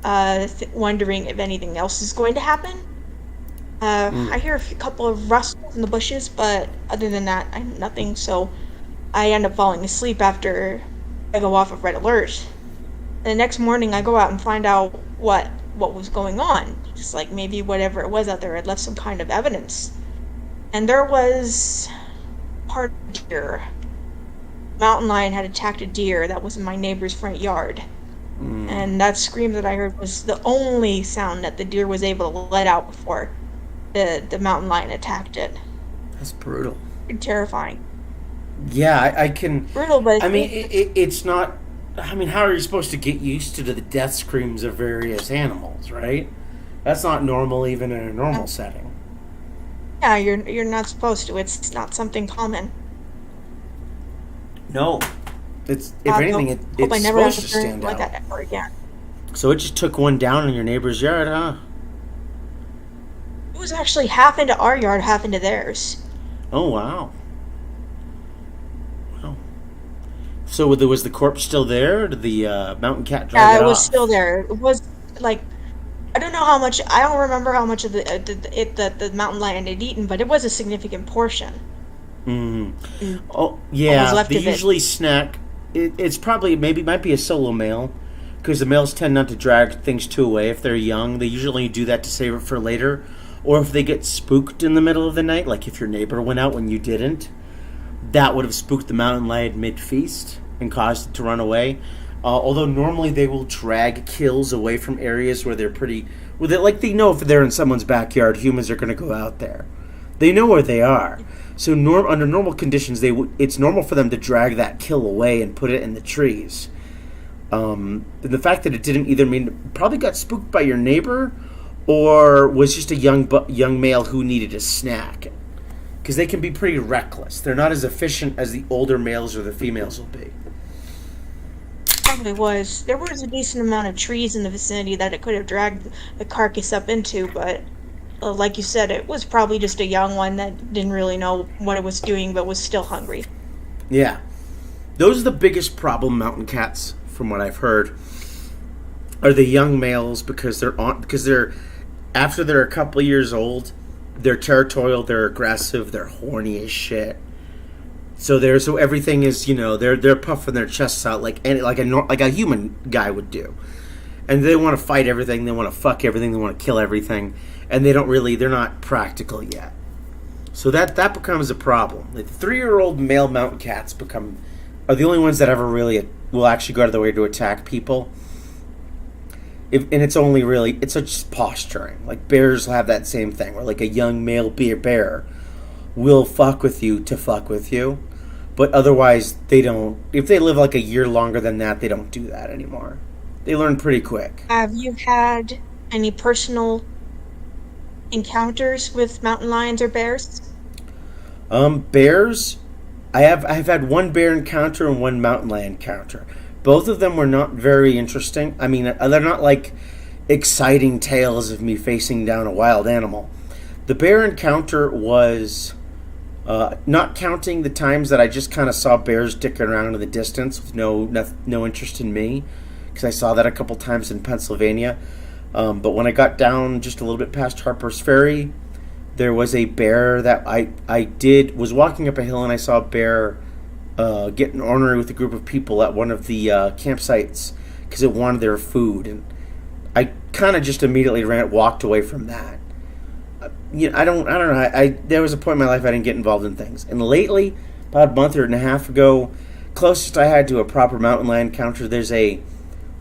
wondering if anything else is going to happen. I hear a couple of rustles in the bushes, but other than that, nothing. So I end up falling asleep after I go off of red alert. And the next morning, I go out and find out what was going on. Just like maybe whatever it was out there had left some kind of evidence. And there was part of a deer. Mountain lion had attacked a deer that was in my neighbor's front yard. And that scream that I heard was the only sound that the deer was able to let out before the mountain lion attacked it. That's brutal. Terrifying. Yeah, I can... Brutal, but... I mean, it's not... I mean, how are you supposed to get used to the death screams of various animals, right? That's not normal even in a normal setting. Yeah, you're not supposed to. It's not something common. No. If anything, hope I it's never have supposed to to turn stand like out. that ever again. So it just took one down in your neighbor's yard, huh? It was actually half into our yard, half into theirs. Oh, wow. Wow. So was the corpse still there? Or did the mountain cat drag Yeah, it it was off? still there. It was like, I don't know how much. I don't remember how much of the mountain lion had eaten, but it was a significant portion. Mm-hmm. Oh, What was yeah. left They of it. usually snack. It's probably might be a solo male, because the males tend not to drag things too away if they're young. They usually do that to save it for later, or if they get spooked in the middle of the night, like if your neighbor went out when you didn't, that would have spooked the mountain lion mid-feast and caused it to run away. Although normally they will drag kills away from areas where they're pretty, they know if they're in someone's backyard, humans are going to go out there. They know where they are. So under normal conditions, it's normal for them to drag that kill away and put it in the trees. The fact that it didn't either mean it probably got spooked by your neighbor, or was just a young male who needed a snack. Because they can be pretty reckless. They're not as efficient as the older males or the females will be. Probably was. There was a decent amount of trees in the vicinity that it could have dragged the carcass up into, but like you said, it was probably just a young one that didn't really know what it was doing, but was still hungry. Yeah. Those are the biggest problem mountain cats, from what I've heard, are the young males, because they're after they're a couple years old, they're territorial, they're aggressive, they're horny as shit. So everything is, they're puffing their chests out like a human guy would do, and they want to fight everything, they want to fuck everything, they want to kill everything, and they're not practical yet. So that becomes a problem. Like, the 3-year-old male mountain cats are the only ones that ever really will actually go out of their way to attack people. And it's just posturing. Like, bears will have that same thing, where like a young male bear will fuck with you to fuck with you, but otherwise they don't. If they live like a year longer than that, they don't do that anymore. They learn pretty quick. Have you had any personal encounters with mountain lions or bears? Bears, I've had one bear encounter and one mountain lion encounter. Both of them were not very interesting. I mean, they're not like exciting tales of me facing down a wild animal. The bear encounter was, not counting the times that I just kind of saw bears dicking around in the distance with no interest in me, because I saw that a couple times in Pennsylvania. But when I got down just a little bit past Harper's Ferry, there was a bear that I was walking up a hill, and I saw a bear getting ornery with a group of people at one of the campsites because it wanted their food, and I kind of just immediately walked away from that. I don't know. There was a point in my life I didn't get involved in things, and lately, about a month and a half ago, closest I had to a proper mountain lion encounter, there's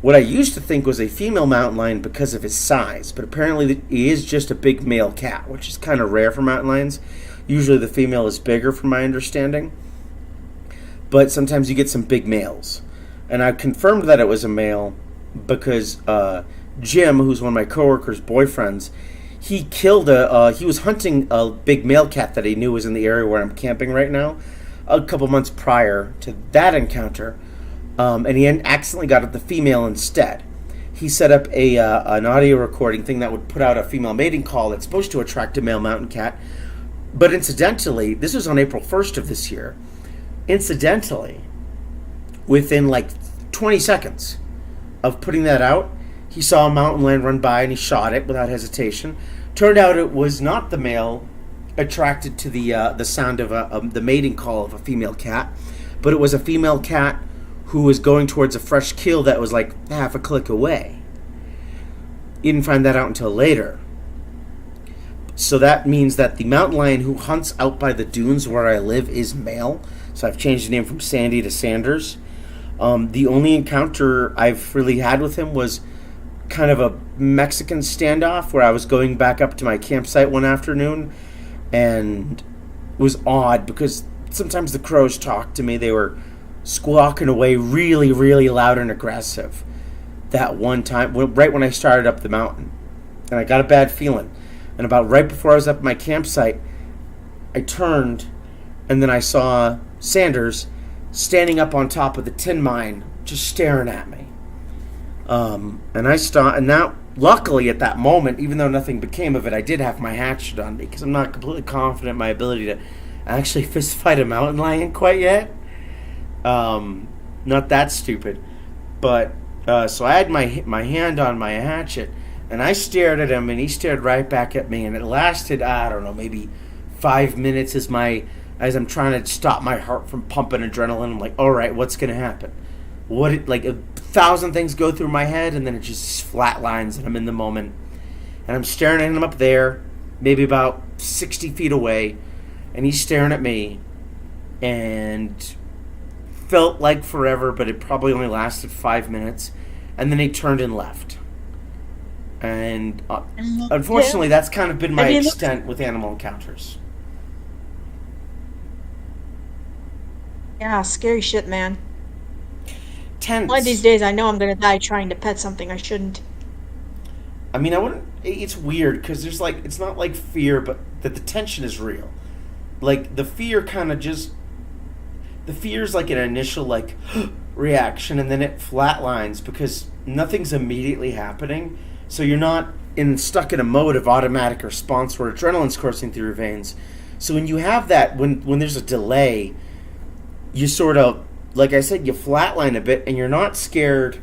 what I used to think was a female mountain lion because of his size, but apparently he is just a big male cat, which is kind of rare for mountain lions. Usually the female is bigger, from my understanding, but sometimes you get some big males. And I confirmed that it was a male because Jim, who's one of my coworkers' boyfriends, he was hunting a big male cat that he knew was in the area where I'm camping right now, a couple months prior to that encounter. And he accidentally got at the female instead. He set up an audio recording thing that would put out a female mating call that's supposed to attract a male mountain cat. But incidentally, this was on April 1st of this year. Incidentally, within like 20 seconds of putting that out, he saw a mountain lion run by and he shot it without hesitation. Turned out it was not the male attracted to the sound of the mating call of a female cat, but it was a female cat who was going towards a fresh kill that was like half a click away. He didn't find that out until later. So that means that the mountain lion who hunts out by the dunes where I live is male. So I've changed the name from Sandy to Sanders. The only encounter I've really had with him was kind of a Mexican standoff where I was going back up to my campsite one afternoon, and it was odd because sometimes the crows talked to me. They were squawking away really, really loud and aggressive. That one time, right when I started up the mountain, and I got a bad feeling. And about right before I was up at my campsite, I turned, and then I saw Sanders standing up on top of the tin mine, just staring at me. And I stopped, and that, luckily at that moment, even though nothing became of it, I did have my hatchet on me, because I'm not completely confident in my ability to actually fist fight a mountain lion quite yet. Not that stupid. But, so I had my hand on my hatchet, and I stared at him, and he stared right back at me, and it lasted, I don't know, maybe 5 minutes as I'm trying to stop my heart from pumping adrenaline. I'm like, all right, what's going to happen? Like 1,000 things go through my head, and then it just flatlines, and I'm in the moment. And I'm staring at him up there, maybe about 60 feet away, and he's staring at me, and felt like forever, but it probably only lasted 5 minutes, and then he turned and left. And unfortunately, that's kind of been my extent with animal encounters. Yeah, scary shit, man. Tense. One of these days, I know I'm gonna die trying to pet something I shouldn't. I mean, I wouldn't. It's weird because there's like, it's not like fear, but that the tension is real. Like the fear kind of just, the fear is like an initial like reaction, and then it flatlines because nothing's immediately happening. So you're not stuck in a mode of automatic response where adrenaline's coursing through your veins. So when you have that, when there's a delay, you sort of, like I said, you flatline a bit, and you're not scared.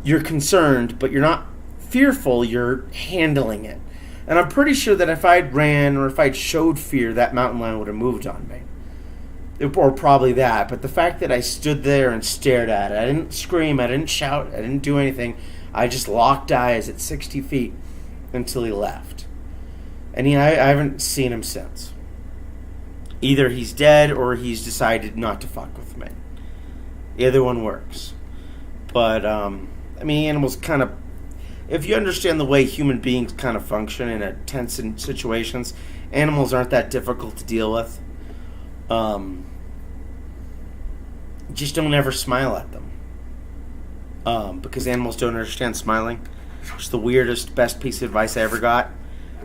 You're concerned, but you're not fearful. You're handling it. And I'm pretty sure that if I'd ran or if I'd showed fear, that mountain lion would have moved on me. Or probably that. But the fact that I stood there and stared at it, I didn't scream, I didn't shout, I didn't do anything. I just locked eyes at 60 feet until he left. And I haven't seen him since. Either he's dead or he's decided not to fuck with me. Either one works. But, I mean, animals kind of, if you understand the way human beings kind of function in tense situations, animals aren't that difficult to deal with. Just don't ever smile at them. Because animals don't understand smiling. It's the weirdest, best piece of advice I ever got.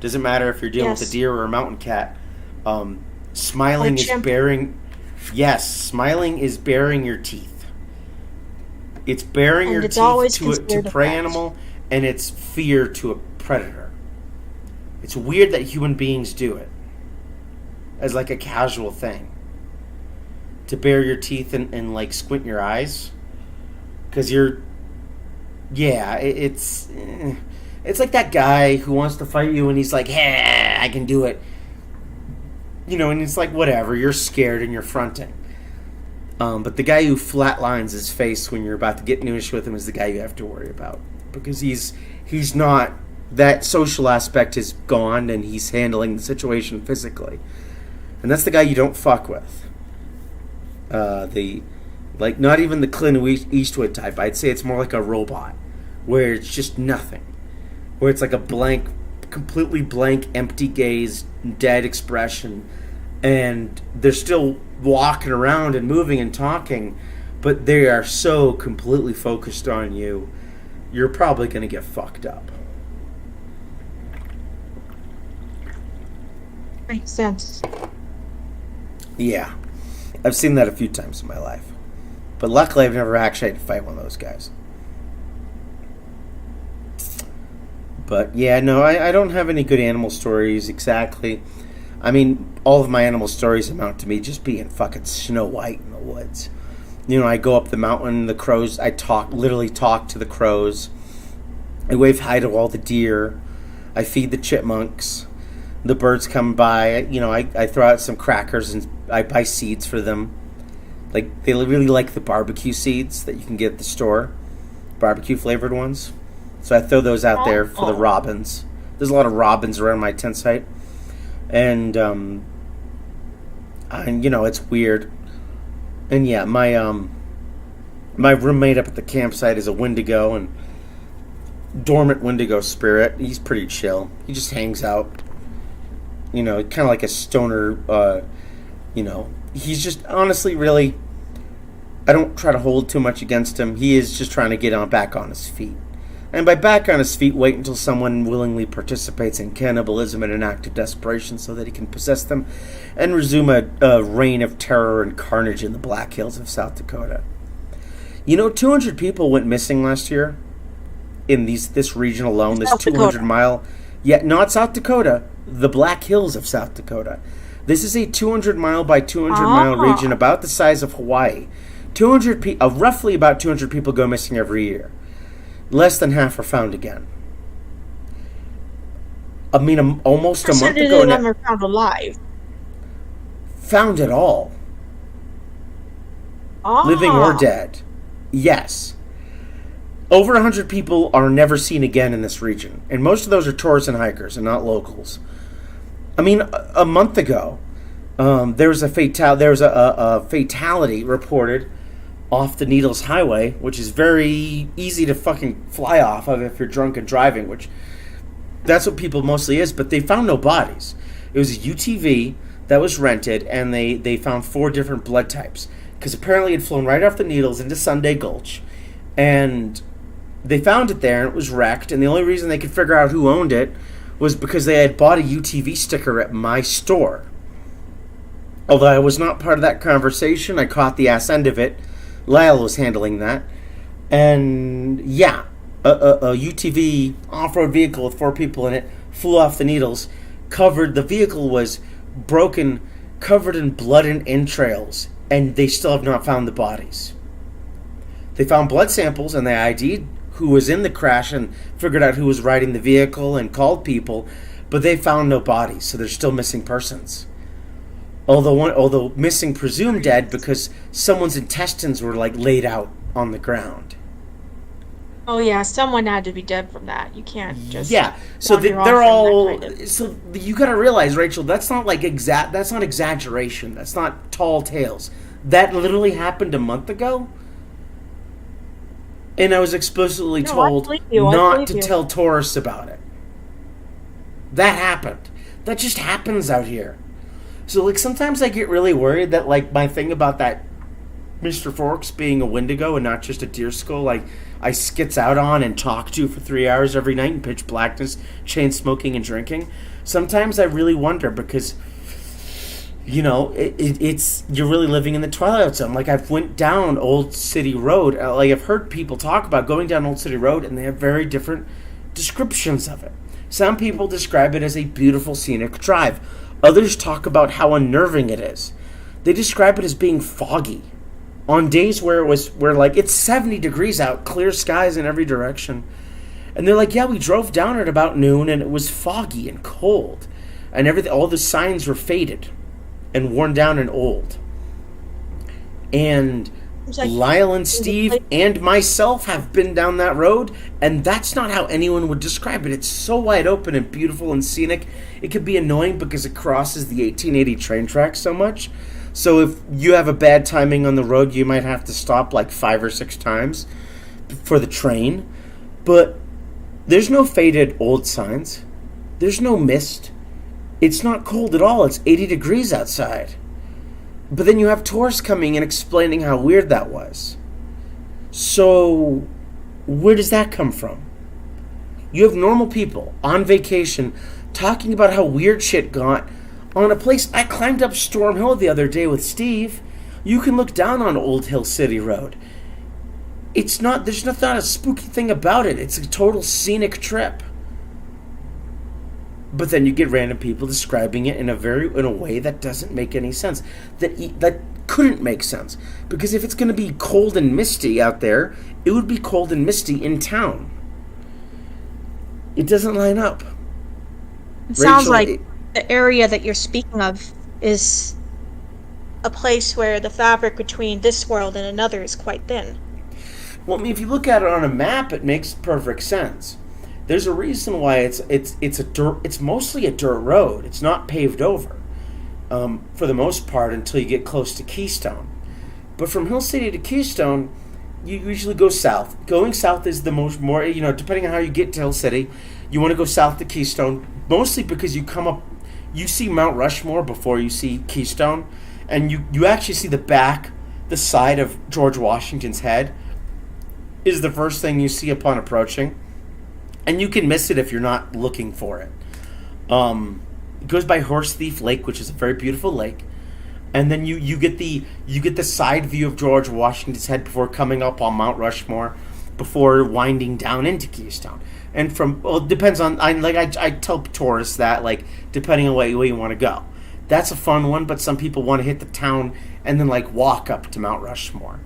Doesn't matter if you're dealing with a deer or a mountain cat. Smiling is baring... Yes, smiling is baring your teeth. It's baring your teeth to a prey animal, and it's fear to a predator. It's weird that human beings do it as like a casual thing. To bare your teeth and like squint your eyes. Because you're... Yeah, it's like that guy who wants to fight you and he's like, hey, I can do it. You know, and it's like, whatever, you're scared and you're fronting. But the guy who flatlines his face when you're about to get in an issue with him is the guy you have to worry about. Because he's not... That social aspect is gone and he's handling the situation physically. And that's the guy you don't fuck with. Like, not even the Clint Eastwood type. I'd say it's more like a robot, where it's just nothing. Where it's like a blank, completely blank, empty gaze, dead expression, and they're still walking around and moving and talking, but they are so completely focused on you, you're probably going to get fucked up. Makes sense. Yeah. I've seen that a few times in my life. But luckily, I've never actually had to fight one of those guys. But yeah, no, I don't have any good animal stories exactly. I mean, all of my animal stories amount to me just being fucking Snow White in the woods. You know, I go up the mountain, the crows, I literally talk to the crows. I wave hi to all the deer. I feed the chipmunks. The birds come by. You know, I throw out some crackers and I buy seeds for them. Like, they really like the barbecue seeds that you can get at the store. Barbecue flavored ones. So I throw those out there for the robins. There's a lot of robins around my tent site. And you know, it's weird. And yeah, my roommate up at the campsite is a Wendigo, and dormant Wendigo spirit. He's pretty chill. He just hangs out. You know, kind of like a stoner, you know. He's just, honestly, really, I don't try to hold too much against him. He is just trying to get back on his feet. and by back on his feet, wait until someone willingly participates in cannibalism in an act of desperation so that he can possess them and resume a reign of terror and carnage in the Black Hills of South Dakota. 200 people went missing last year in this region alone, this 200-mile... Yeah, not South Dakota, the Black Hills of South Dakota. This is a 200-mile by 200-mile region about the size of Hawaii. Roughly about 200 people go missing every year. Less than half are found again. I mean, almost a month ago... of them are found alive? Found at all. Living or dead. Yes. Over 100 people are never seen again in this region. And most of those are tourists and hikers and not locals. I mean, a month ago, there was a fatality reported off the Needles Highway, which is very easy to fucking fly off of if you're drunk and driving, which that's what people mostly is, but they found no bodies. It was a UTV that was rented, and they found 4 different blood types, because apparently it had flown right off the Needles into Sunday Gulch, and they found it there, and it was wrecked, and the only reason they could figure out who owned it was because they had bought a UTV sticker at my store. Although I was not part of that conversation, I caught the ass end of it. Lyle was handling that. And yeah, a UTV off-road vehicle with 4 people in it flew off the Needles. The vehicle was broken, covered in blood and entrails, and they still have not found the bodies. They found blood samples, and they ID'd who was in the crash and figured out who was riding the vehicle and called people, but they found no bodies, so they're still missing persons. Although missing presumed dead because someone's intestines were laid out on the ground. Oh yeah, someone had to be dead from that. You can't just So they're all. So you got to realize, Rachel, that's not That's not exaggeration. That's not tall tales. That literally happened a month ago, and I was explicitly told not to tell tourists about it. That happened. That just happens out here. So, sometimes I get really worried that, my thing about that Mr. Forks being a Wendigo and not just a deer skull, I skits out on and talk to for 3 hours every night in pitch blackness, chain smoking and drinking. Sometimes I really wonder because, it's you're really living in the Twilight Zone. I've went down Old City Road. I've heard people talk about going down Old City Road, and they have very different descriptions of it. Some people describe it as a beautiful scenic drive. Others talk about how unnerving it is. They describe it as being foggy. On days where it's 70 degrees out, clear skies in every direction. And they're like, yeah, we drove down at about noon and it was foggy and cold. And all the signs were faded and worn down and old. And Lyle and Steve and myself have been down that road, and that's not how anyone would describe it. It's so wide open and beautiful and scenic. It could be annoying because it crosses the 1880 train tracks so much. So if you have a bad timing on the road, you might have to stop 5 or 6 times for the train. But there's no faded old signs. There's no mist. It's not cold at all. It's 80 degrees outside. But then you have tourists coming and explaining how weird that was. So, where does that come from? You have normal people on vacation talking about how weird shit got on a place. I climbed up Storm Hill the other day with Steve. You can look down on Old Hill City Road. There's not a spooky thing about it. It's a total scenic trip. But then you get random people describing it in a way that doesn't make any sense. That couldn't make sense. Because if it's going to be cold and misty out there, it would be cold and misty in town. It doesn't line up. It sounds like the area that you're speaking of is a place where the fabric between this world and another is quite thin. Well, I mean, if you look at it on a map, it makes perfect sense. There's a reason why it's mostly a dirt road. It's not paved over, for the most part, until you get close to Keystone. But from Hill City to Keystone, you usually go south. Going south is more depending on how you get to Hill City, you want to go south to Keystone, mostly because you see Mount Rushmore before you see Keystone, and you actually see the side of George Washington's head is the first thing you see upon approaching. and you can miss it if you're not looking for it. It goes by Horse Thief Lake, which is a very beautiful lake, and then you get the side view of George Washington's head before coming up on Mount Rushmore, before winding down into Keystone. And it depends on, I tell tourists that, like, depending on where you want to go. That's a fun one, but some people want to hit the town and then, like, walk up to Mount Rushmore.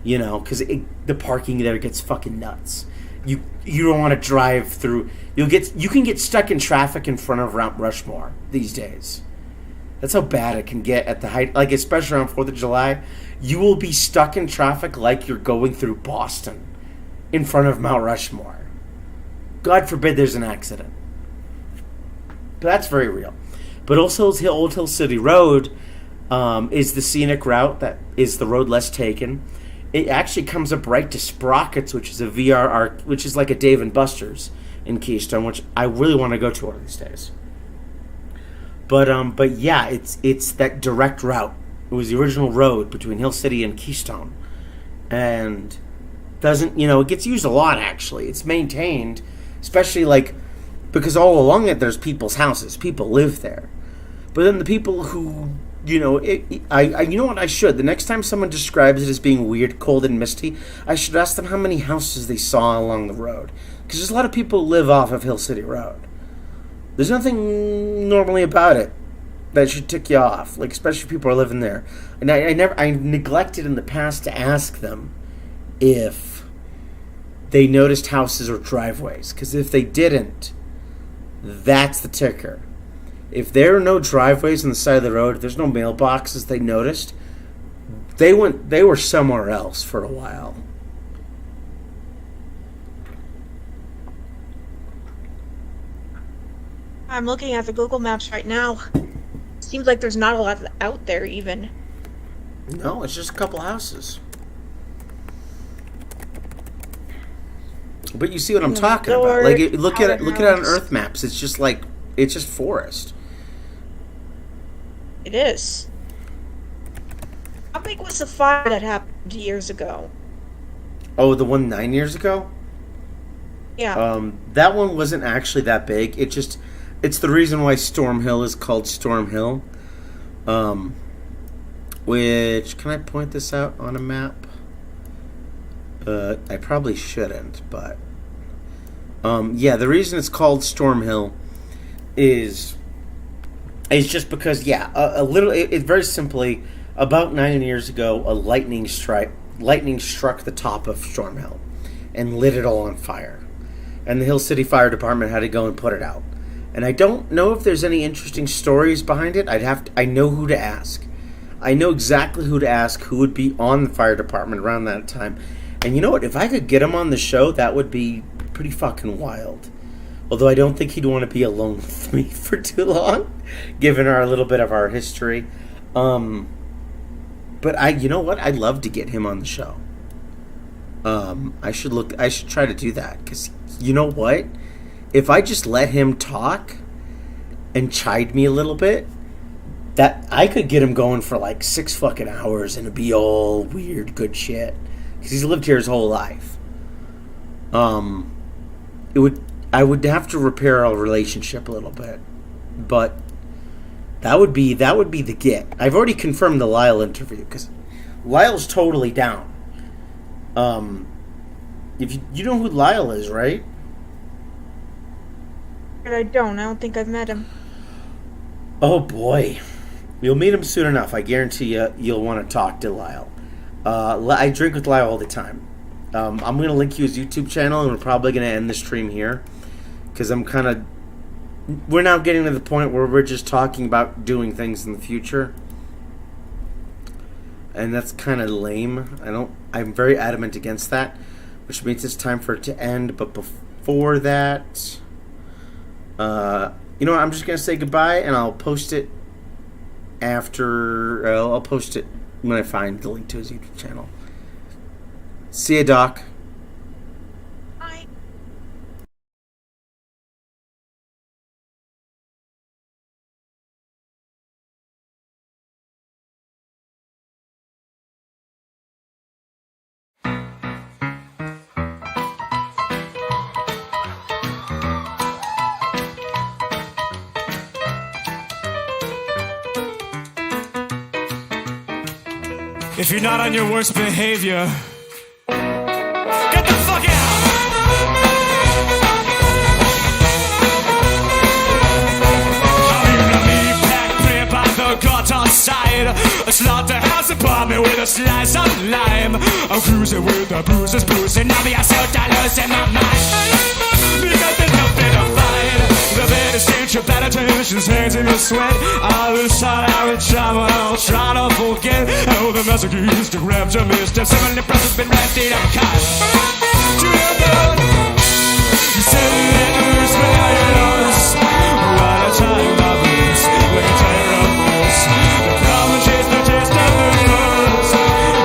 You know, because the parking there gets fucking nuts. You don't want to drive through. You can get stuck in traffic in front of Mount Rushmore these days. That's how bad it can get at the height, like, especially around 4th of July. You will be stuck in traffic like you're going through Boston in front of Mount Rushmore. God forbid there's an accident. But that's very real. But also Old Hill City Road is the scenic route that is the road less taken. It actually comes up right to Sprockets, which is a VR arc, which is like a Dave and Buster's in Keystone, which I really want to go to one of these days. But yeah, it's that direct route. It was the original road between Hill City and Keystone, and it gets used a lot. Actually, it's maintained, especially like because all along it there's people's houses, people live there, but then the people who you know what I should, the next time someone describes it as being weird, cold, and misty, I should ask them how many houses they saw along the road, because there's a lot of people who live off of Hill City Road. There's nothing normally about it that should tick you off, like especially people are living there. And I neglected in the past to ask them if they noticed houses or driveways, because if they didn't, that's the ticker. If there are no driveways on the side of the road, if there's no mailboxes they noticed, they were somewhere else for a while. I'm looking at the Google Maps right now. Seems like there's not a lot out there even. No, it's just a couple houses. But you see what I'm talking about. Like, look at it on Earth maps. It's just forest. It is. How big was the fire that happened years ago? Oh, the one 9 years ago? Yeah. That one wasn't actually that big. It's the reason why Storm Hill is called Storm Hill. Which, can I point this out on a map? I probably shouldn't, but yeah, the reason it's called Storm Hill is just because, it's very simply, about 9 years ago, a lightning struck the top of Storm Hill and lit it all on fire, and the Hill City Fire Department had to go and put it out. And I don't know if there's any interesting stories behind it. I know who to ask. I know exactly who to ask, who would be on the fire department around that time. And you know what? If I could get him on the show, that would be pretty fucking wild. Although I don't think he'd want to be alone with me for too long, given a little bit of our history. But you know what? I'd love to get him on the show. I should try to do that, because you know what? If I just let him talk and chide me a little bit, that I could get him going for like 6 fucking hours, and it'd be all weird, good shit. Because he's lived here his whole life. I would have to repair our relationship a little bit, but that would be the get. I've already confirmed the Lyle interview, because Lyle's totally down. If you know who Lyle is, right? I don't think I've met him. Oh boy, you'll meet him soon enough. I guarantee you'll want to talk to Lyle. I drink with Lyle all the time. I'm going to link you his YouTube channel, and we're probably going to end the stream here, because we're now getting to the point where we're just talking about doing things in the future, and that's kind of lame. I'm very adamant against that, which means it's time for it to end. But before that, you know what, I'm just going to say goodbye, and I'll post it after, I'll post it when I find the link to his YouTube channel. See ya, Doc. Bye. If you're not on your worst behavior, get the fuck out! I'm in a meat pack played by the gods on side. A slaughterhouse apartment with a slice of lime. I'm cruising with the bruises bruising. Now me I still losing my mind. Because there's nothing to fight. The bed is stench of bad attentions, hands in the sweat. I was shot out of time when I was trying to forget how the masochistic grabs a misstep. 70 presses been rented up cut. To your blood. You said that you spare your loss. What a time I lose when you tear up this. The common chase, the taste of the nose.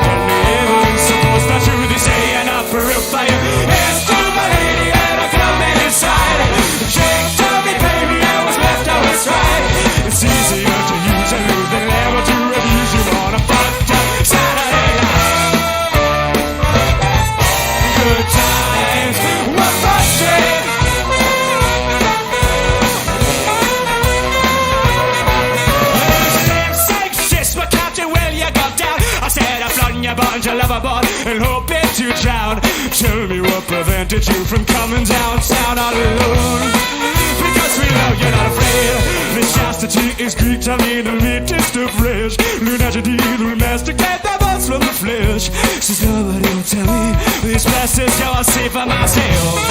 And the evidence supports the truth they say enough for a fire. Hands to my lady and I come inside. Jake told me baby I was left on his right. It's easier to use and lose than ever to abuse you on a fucked up Saturday night. Good times were frustrated. Your loverboard and hoping to drown. Tell me what prevented you from coming downtown all alone. Because we know you're not afraid. The chastity is Greek, I mean the meatest of flesh. Lunagity, will masticate the bones from the flesh. Since nobody will tell me these blessings, go I'll see for myself.